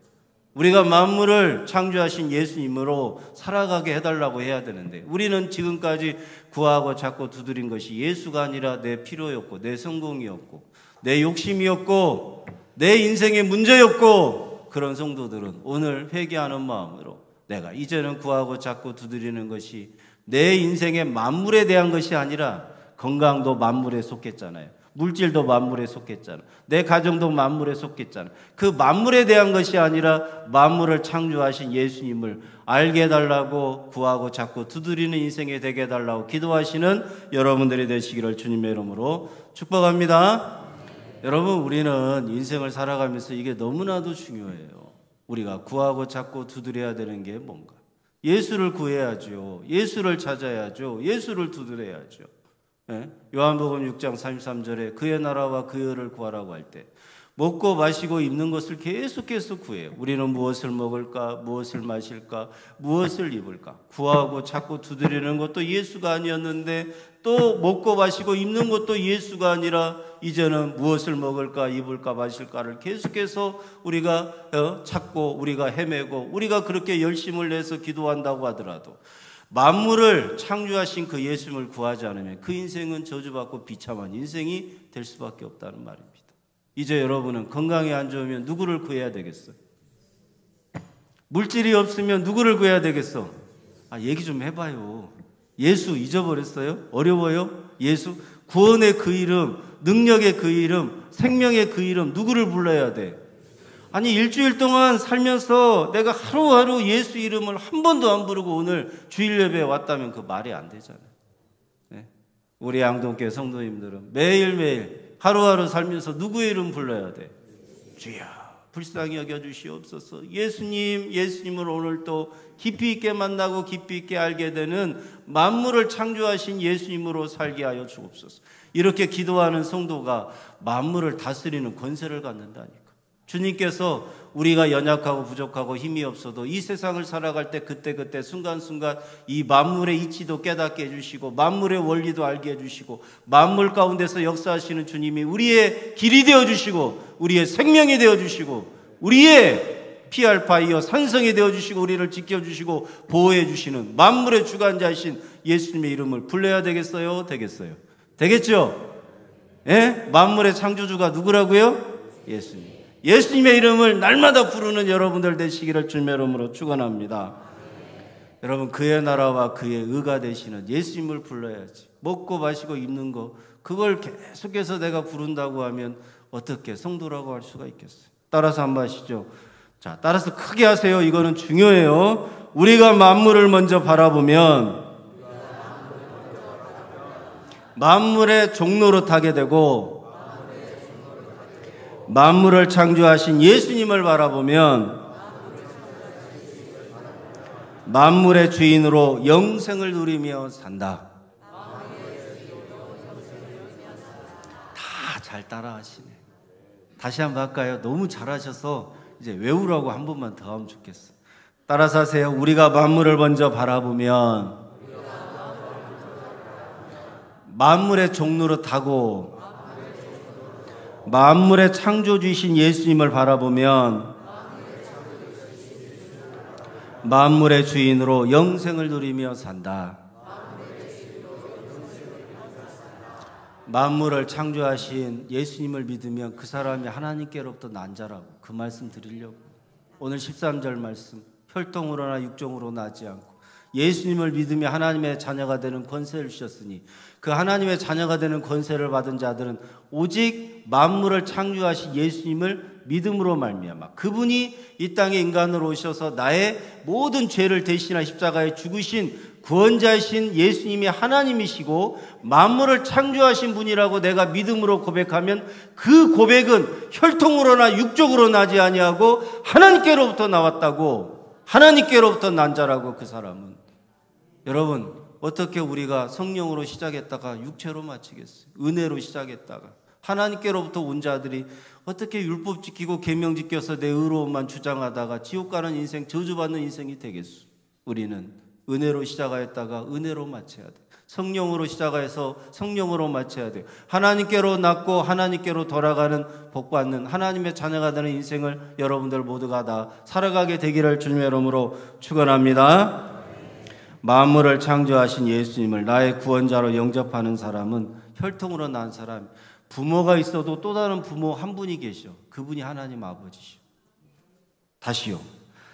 우리가 만물을 창조하신 예수님으로 살아가게 해달라고 해야 되는데 우리는 지금까지 구하고 찾고 두드린 것이 예수가 아니라 내 필요였고 내 성공이었고 내 욕심이었고 내 인생의 문제였고 그런 성도들은 오늘 회개하는 마음으로 내가 이제는 구하고 찾고 두드리는 것이 내 인생의 만물에 대한 것이 아니라 건강도 만물에 속했잖아요. 물질도 만물에 속했잖아요. 내 가정도 만물에 속했잖아요. 그 만물에 대한 것이 아니라 만물을 창조하신 예수님을 알게 해달라고 구하고 찾고 두드리는 인생에 되게 해달라고 기도하시는 여러분들이 되시기를 주님의 이름으로 축복합니다. 여러분 우리는 인생을 살아가면서 이게 너무나도 중요해요. 우리가 구하고 찾고 두드려야 되는 게 뭔가? 예수를 구해야죠. 예수를 찾아야죠. 예수를 두드려야죠. 예? 요한복음 6장 33절에 그의 나라와 그의 의를 구하라고 할 때 먹고 마시고 입는 것을 계속해서 구해요. 우리는 무엇을 먹을까? 무엇을 마실까? 무엇을 입을까? 구하고 찾고 두드리는 것도 예수가 아니었는데 또 먹고 마시고 입는 것도 예수가 아니라 이제는 무엇을 먹을까? 입을까? 마실까를 계속해서 우리가 찾고 우리가 헤매고 우리가 그렇게 열심을 내서 기도한다고 하더라도 만물을 창조하신 그 예수님을 구하지 않으면 그 인생은 저주받고 비참한 인생이 될 수밖에 없다는 말입니다. 이제 여러분은 건강이 안 좋으면 누구를 구해야 되겠어요? 물질이 없으면 누구를 구해야 되겠어? 얘기 좀 해봐요. 예수 잊어버렸어요? 어려워요? 예수? 구원의 그 이름, 능력의 그 이름, 생명의 그 이름 누구를 불러야 돼? 아니 일주일 동안 살면서 내가 하루하루 예수 이름을 한 번도 안 부르고 오늘 주일 예배에 왔다면 그 말이 안 되잖아요. 네? 우리 양동교회 성도님들은 매일매일 하루하루 살면서 누구의 이름 불러야 돼? 주여 불쌍히 여겨주시옵소서. 예수님을 오늘 또 깊이 있게 만나고 깊이 있게 알게 되는 만물을 창조하신 예수님으로 살게 하여 주옵소서. 이렇게 기도하는 성도가 만물을 다스리는 권세를 갖는다니까. 주님께서 우리가 연약하고 부족하고 힘이 없어도 이 세상을 살아갈 때 그때그때 순간순간 이 만물의 이치도 깨닫게 해주시고 만물의 원리도 알게 해주시고 만물 가운데서 역사하시는 주님이 우리의 길이 되어주시고 우리의 생명이 되어주시고 우리의 피할 바이어 산성이 되어주시고 우리를 지켜주시고 보호해주시는 만물의 주관자이신 예수님의 이름을 불러야 되겠어요? 되겠어요? 되겠죠? 예? 만물의 창조주가 누구라고요? 예수님. 예수님의 이름을 날마다 부르는 여러분들 되시기를 주님의 이름으로 축원합니다. 여러분 그의 나라와 그의 의가 되시는 예수님을 불러야지. 먹고 마시고 입는 거 그걸 계속해서 내가 부른다고 하면 어떻게 성도라고 할 수가 있겠어요? 따라서 한번 하시죠. 자, 따라서 크게 하세요. 이거는 중요해요. 우리가 만물을 먼저 바라보면 만물의 종로로 타게 되고 만물을 창조하신 예수님을 바라보면 만물의 주인으로 영생을 누리며 산다. 다 잘 따라하시네. 다시 한번 할까요? 너무 잘하셔서 이제 외우라고 한 번만 더 하면 좋겠어요. 따라서 하세요. 우리가 만물을 먼저 바라보면 만물의 종로로 타고 만물의 창조주이신 예수님을 바라보면 만물의 주인으로 영생을 누리며 산다. 만물을 창조하신 예수님을 믿으면 그 사람이 하나님께로부터 난 자라고 그 말씀 드리려고 오늘 13절 말씀 혈통으로나 육종으로 나지 않고 예수님을 믿으며 하나님의 자녀가 되는 권세를 주셨으니 그 하나님의 자녀가 되는 권세를 받은 자들은 오직 만물을 창조하신 예수님을 믿음으로 말미암아 그분이 이 땅에 인간으로 오셔서 나의 모든 죄를 대신하 십자가에 죽으신 구원자이신 예수님이 하나님이시고 만물을 창조하신 분이라고 내가 믿음으로 고백하면 그 고백은 혈통으로나 육적으로 나지 아니하고 하나님께로부터 나왔다고 하나님께로부터 난 자라고 그 사람은. 여러분 어떻게 우리가 성령으로 시작했다가 육체로 마치겠어요? 은혜로 시작했다가 하나님께로부터 온 자들이 어떻게 율법 지키고 계명 지켜서 내 의로움만 주장하다가 지옥 가는 인생 저주받는 인생이 되겠어? 우리는 은혜로 시작하였다가 은혜로 마쳐야 돼. 성령으로 시작해서 성령으로 마쳐야 돼요. 하나님께로 낳고 하나님께로 돌아가는 복받는 하나님의 자녀가 되는 인생을 여러분들 모두가 다 살아가게 되기를 주님의 이름으로 축원합니다. 만물을 창조하신 예수님을 나의 구원자로 영접하는 사람은 혈통으로 난 사람, 부모가 있어도 또 다른 부모 한 분이 계셔. 그분이 하나님 아버지시오. 다시요.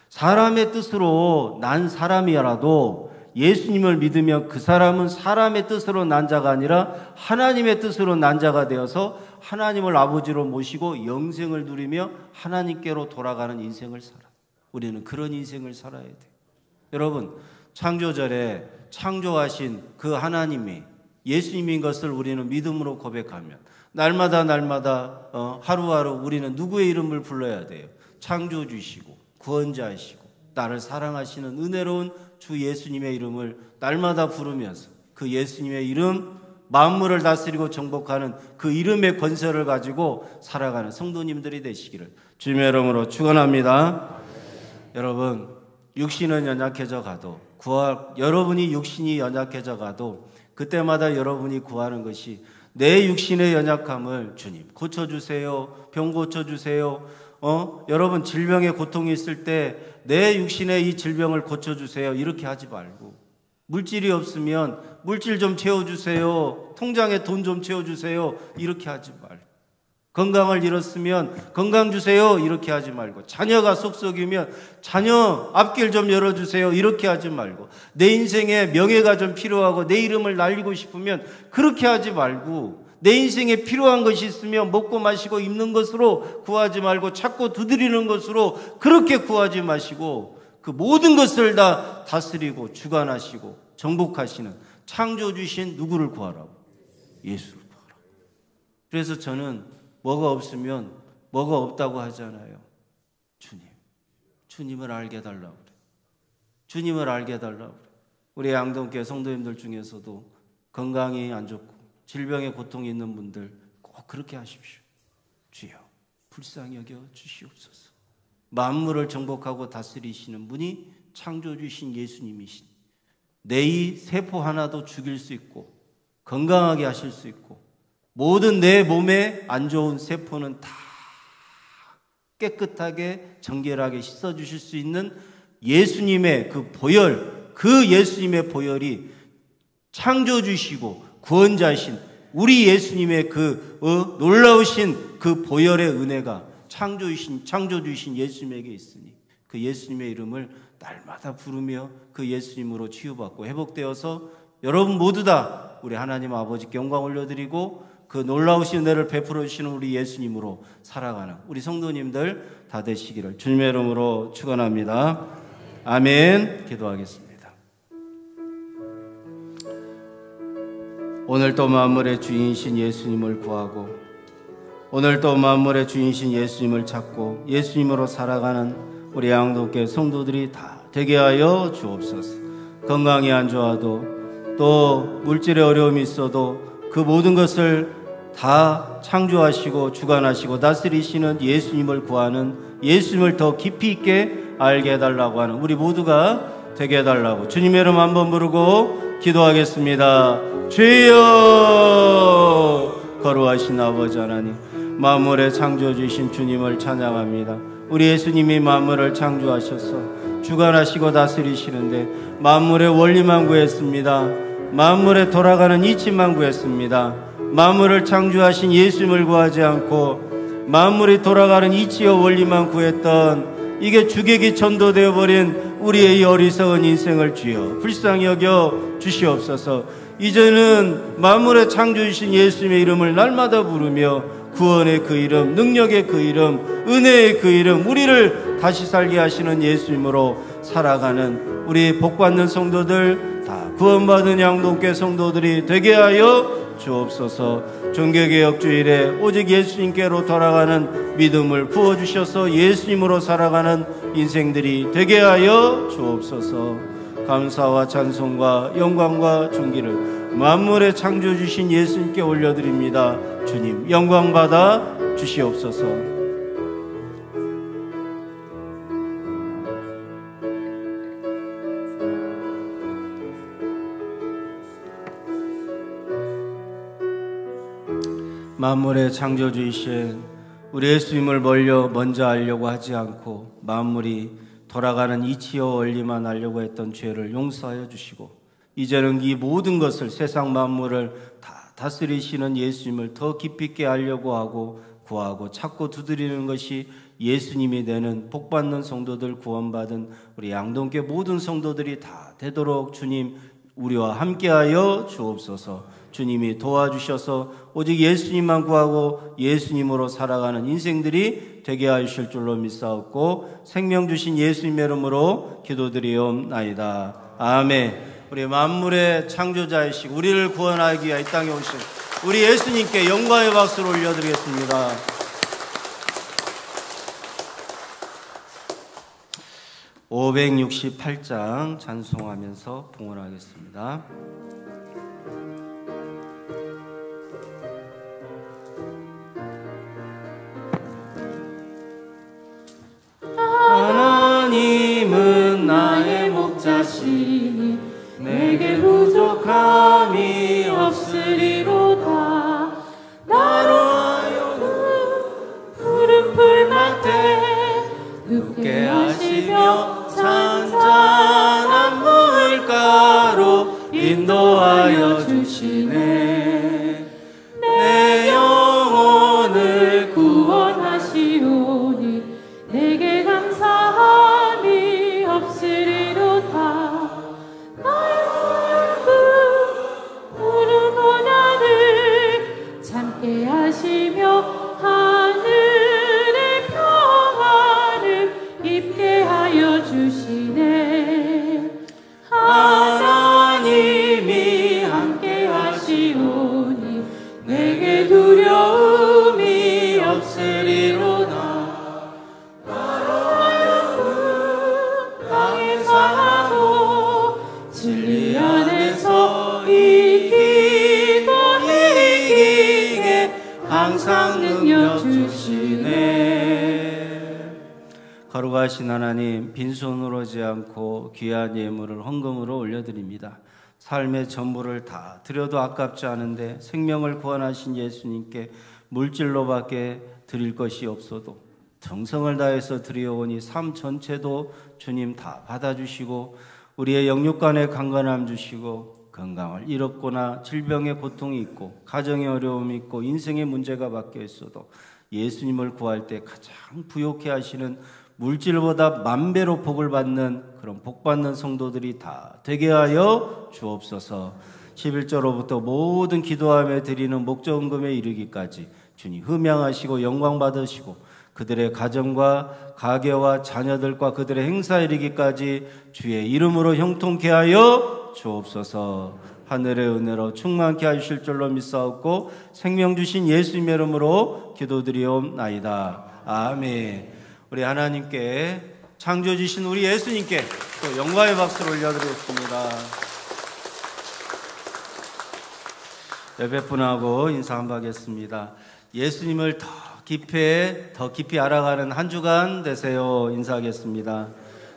사람의 뜻으로 난 사람이라도 예수님을 믿으면 그 사람은 사람의 뜻으로 난 자가 아니라 하나님의 뜻으로 난 자가 되어서 하나님을 아버지로 모시고 영생을 누리며 하나님께로 돌아가는 인생을 살아. 우리는 그런 인생을 살아야 돼요. 여러분 창조절에 창조하신 그 하나님이 예수님인 것을 우리는 믿음으로 고백하면 날마다 하루하루 우리는 누구의 이름을 불러야 돼요? 창조주시고 구원자이시고 나를 사랑하시는 은혜로운 주 예수님의 이름을 날마다 부르면서 그 예수님의 이름, 만물을 다스리고 정복하는 그 이름의 권세를 가지고 살아가는 성도님들이 되시기를 주님의 이름으로 축원합니다. 여러분, 육신은 연약해져 가도 여러분이 육신이 연약해져 가도 그때마다 여러분이 구하는 것이 내 육신의 연약함을 주님 고쳐주세요. 병 고쳐주세요. 여러분 질병의 고통이 있을 때 내 육신의 이 질병을 고쳐주세요. 이렇게 하지 말고, 물질이 없으면 물질 좀 채워주세요. 통장에 돈 좀 채워주세요. 이렇게 하지 말고, 건강을 잃었으면 건강 주세요. 이렇게 하지 말고, 자녀가 속썩이면 자녀 앞길 좀 열어주세요. 이렇게 하지 말고, 내 인생에 명예가 좀 필요하고 내 이름을 날리고 싶으면 그렇게 하지 말고, 내 인생에 필요한 것이 있으면 먹고 마시고 입는 것으로 구하지 말고 찾고 두드리는 것으로 그렇게 구하지 마시고, 그 모든 것을 다 다스리고 주관하시고 정복하시는 창조주신 누구를 구하라고? 예수를 구하라고. 그래서 저는 뭐가 없으면 뭐가 없다고 하잖아요. 주님을 알게 해달라고 그래. 주님을 알게 해달라고 그래. 우리 양동교회 성도님들 중에서도 건강이 안 좋고 질병의 고통이 있는 분들 꼭 그렇게 하십시오. 주여 불쌍히 여겨 주시옵소서. 만물을 정복하고 다스리시는 분이 창조주신 예수님이신, 내 이 세포 하나도 죽일 수 있고 건강하게 하실 수 있고 모든 내 몸에 안 좋은 세포는 다 깨끗하게 정결하게 씻어주실 수 있는 예수님의 그 보혈, 그 예수님의 보혈이 창조주시고 구원자이신 우리 예수님의 그 놀라우신 그 보혈의 은혜가 창조주이신 예수님에게 있으니 그 예수님의 이름을 날마다 부르며 그 예수님으로 치유받고 회복되어서 여러분 모두 다 우리 하나님 아버지께 영광 올려드리고 그 놀라우신 은혜를 베풀어 주시는 우리 예수님으로 살아가는 우리 성도님들 다 되시기를 주님의 이름으로 축원합니다. 아멘. 기도하겠습니다. 오늘 또 만물의 주인이신 예수님을 구하고 오늘 또 만물의 주인이신 예수님을 찾고 예수님으로 살아가는 우리 양동교회 성도들이 다 되게 하여 주옵소서. 건강이 안 좋아도 또 물질의 어려움이 있어도 그 모든 것을 다 창조하시고 주관하시고 다스리시는 예수님을 구하는, 예수님을 더 깊이 있게 알게 해달라고 하는 우리 모두가 되게 해달라고 주님의 이름 한번 부르고 기도하겠습니다. 주여, 거룩하신 아버지 하나님, 만물의 창조주신 주님을 찬양합니다. 우리 예수님이 만물을 창조하셔서 주관하시고 다스리시는데 만물의 원리만 구했습니다. 만물에 돌아가는 이치만 구했습니다. 만물을 창조하신 예수님을 구하지 않고 만물이 돌아가는 이치와 원리만 구했던 이게 주객이 전도되어 버린 우리의 이 어리석은 인생을 주여 불쌍히 여겨 주시옵소서. 이제는 만물의 창조주신 예수님의 이름을 날마다 부르며 구원의 그 이름, 능력의 그 이름, 은혜의 그 이름, 우리를 다시 살게 하시는 예수님으로 살아가는 우리 복받는 성도들, 다 구원받은 양동교회 성도들이 되게 하여 주옵소서. 종교개혁주일에 오직 예수님께로 돌아가는 믿음을 부어주셔서 예수님으로 살아가는 인생들이 되게 하여 주옵소서. 감사와 찬송과 영광과 존귀를 만물의 창조주신 예수님께 올려드립니다. 주님 영광 받아 주시옵소서. 만물의 창조주이신 우리 예수님을 먼저 알려고 하지 않고 만물이 돌아가는 이치와 원리만 알려고 했던 죄를 용서하여 주시고 이제는 이 모든 것을, 세상 만물을 다 다스리시는 예수님을 더 깊이 있게 알려고 하고 구하고 찾고 두드리는 것이 예수님이 되는 복받는 성도들, 구원받은 우리 양동교회 모든 성도들이 다 되도록 주님 우리와 함께하여 주옵소서. 주님이 도와주셔서 오직 예수님만 구하고 예수님으로 살아가는 인생들이 되게 하실 줄로 믿사옵고 생명 주신 예수님의 이름으로 기도드리옵나이다. 아멘. 우리 만물의 창조자이시고 우리를 구원하기 위하여 이 땅에 오신 우리 예수님께 영광의 박수를 올려드리겠습니다. 568장 찬송하면서 봉헌하겠습니다. 하나님은 나의 목자시니 내게 부족함이 없으리로다. 나로 하여금 푸른 풀밭에 눕게 하시며 잔잔한 물가로 인도하여 주시네. 내 영혼을 구원하시오니 내게 감사함이 없으리로다. 나의 푸른 고난을 참게 하시며 하늘의 평안을 입게 하여 주시네. 하나님이 함께 하시오니 내게 두려움이 없으리로다. 진리 안에서 이기고 이기게 항상 능력 주시네. 거룩하신 하나님, 빈손으로 오지 않고 귀한 예물을 헌금으로 올려드립니다. 삶의 전부를 다 드려도 아깝지 않은데 생명을 구원하신 예수님께 물질로밖에 드릴 것이 없어도 정성을 다해서 드려오니 삶 전체도 주님 다 받아주시고 우리의 영육간에 강건함 주시고 건강을 잃었거나 질병의 고통이 있고 가정의 어려움이 있고 인생의 문제가 bak혀 있어도 예수님을 구할 때 가장 부욕해 하시는 물질보다 만배로 복을 받는 그런 복받는 성도들이 다 되게 하여 주옵소서. 11절로부터 모든 기도하며 드리는 목적금에 이르기까지 주님 흠양하시고 영광 받으시고 그들의 가정과 가게와 자녀들과 그들의 행사에 이르기까지 주의 이름으로 형통케 하여 주옵소서. 하늘의 은혜로 충만케 하실 줄로 믿사옵고 생명 주신 예수님의 이름으로 기도드리옵나이다. 아멘. 우리 하나님께 창조 주신 우리 예수님께 또 영광의 박수를 올려드리겠습니다. 옆에 분하고 인사 한번 하겠습니다. 예수님을 더 깊이 알아가는 한 주간 되세요. 인사하겠습니다.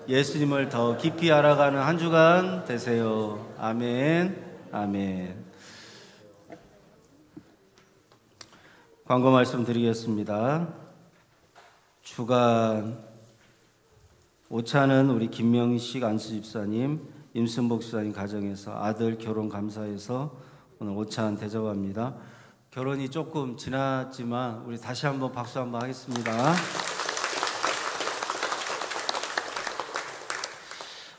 예수님을 더 깊이 알아가는 한 주간 되세요. 아멘. 아멘. 광고 말씀 드리겠습니다. 주간 오차는 우리 김명식 안수 집사님, 임순복 집사님 가정에서 아들 결혼 감사해서 오늘 오찬 대접합니다. 결혼이 조금 지났지만 우리 다시 한번 박수 한번 하겠습니다.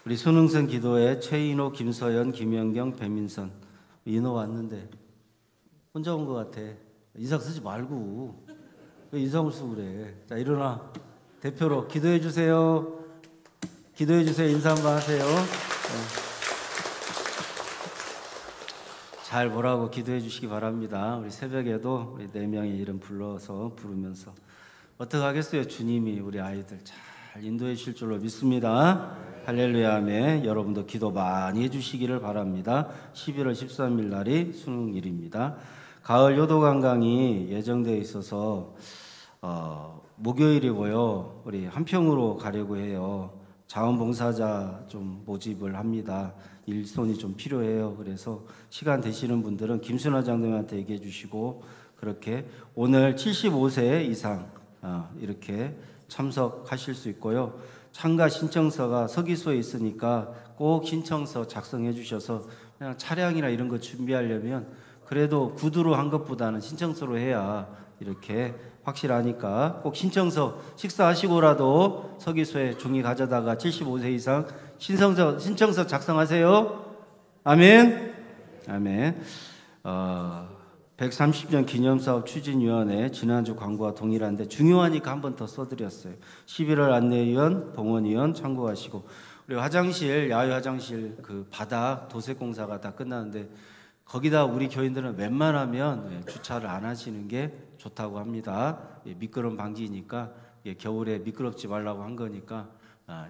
우리 수능생 기도회 최인호, 김서연, 김영경, 배민선. 인호 왔는데 혼자 온 것 같아. 인상 쓰지 말고 왜 인상을 쓰고 그래. 자, 일어나. 대표로 기도해 주세요. 기도해 주세요. 인사 한번 하세요. 잘 보라고 기도해 주시기 바랍니다. 우리 새벽에도 우리 4명의 이름 불러서 부르면서 어떻게 하겠어요? 주님이 우리 아이들 잘 인도해 주실 줄로 믿습니다. 할렐루야. 아멘. 여러분도 기도 많이 해주시기를 바랍니다. 11월 13일 날이 수능일입니다. 가을 요도관광이 예정되어 있어서 목요일이고요. 우리 한평으로 가려고 해요. 자원봉사자 좀 모집을 합니다. 일손이 좀 필요해요. 그래서 시간 되시는 분들은 김순화 장로님한테 얘기해 주시고 그렇게 오늘 75세 이상 이렇게 참석하실 수 있고요. 참가 신청서가 서기소에 있으니까 꼭 신청서 작성해 주셔서 그냥 차량이나 이런 거 준비하려면 그래도 구두로 한 것보다는 신청서로 해야 이렇게 확실하니까 꼭 신청서 식사하시고라도 서기소에 종이 가져다가 75세 이상 신청서 작성하세요. 아멘. 아멘. 130년 기념사업 추진위원회 지난주 광고와 동일한데 중요하니까 한 번 더 써드렸어요. 11월 안내위원, 봉헌위원 참고하시고 우리 화장실, 야외 화장실 그 바닥 도색공사가 다 끝나는데 거기다 우리 교인들은 웬만하면 주차를 안 하시는 게 좋다고 합니다. 미끄럼 방지니까 겨울에 미끄럽지 말라고 한 거니까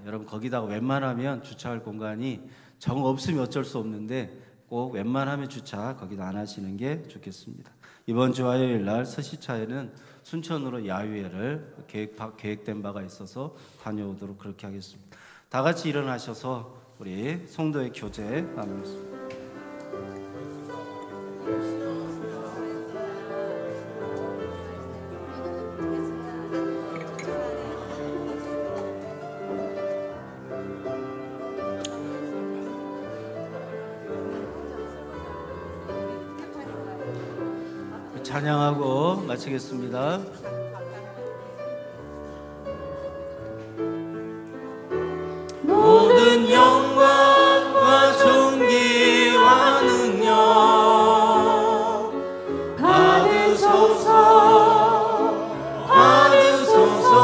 여러분 거기다가 웬만하면 주차할 공간이 정 없으면 어쩔 수 없는데 꼭 웬만하면 주차 거기다 안 하시는 게 좋겠습니다. 이번 주 화요일 날 서시차에는 순천으로 야유회를 계획된 바가 있어서 다녀오도록 그렇게 하겠습니다. 다 같이 일어나셔서 우리 성도의 교제 나누겠습니다. 찬양하고 마치겠습니다. 모든 영광과 존귀와 능력 받으소서 받으소서.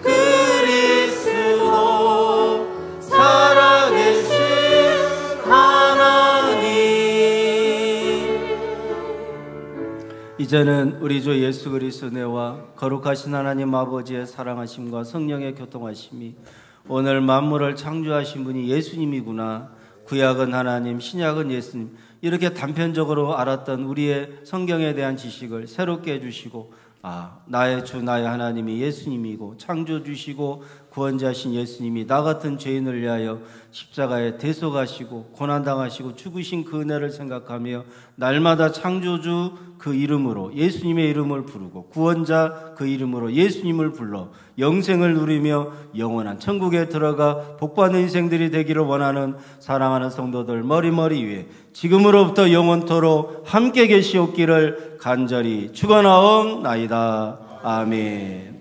그리스도 살아계신 하나님. 이제는 우리 주 예수 그리스도 은혜와 거룩하신 하나님 아버지의 사랑하심과 성령의 교통하심이 오늘 만물을 창조하신 분이 예수님이구나, 구약은 하나님, 신약은 예수님, 이렇게 단편적으로 알았던 우리의 성경에 대한 지식을 새롭게 해주시고, 나의 주 나의 하나님이 예수님이고 창조주시고 구원자신 예수님이 나 같은 죄인을 위하여 십자가에 대속하시고 고난당하시고 죽으신 그 은혜를 생각하며 날마다 창조주 그 이름으로 예수님의 이름을 부르고 구원자 그 이름으로 예수님을 불러 영생을 누리며 영원한 천국에 들어가 복받는 인생들이 되기를 원하는 사랑하는 성도들 머리머리 위에 지금으로부터 영원토록 함께 계시옵기를 간절히 축원하옵나이다. 아멘.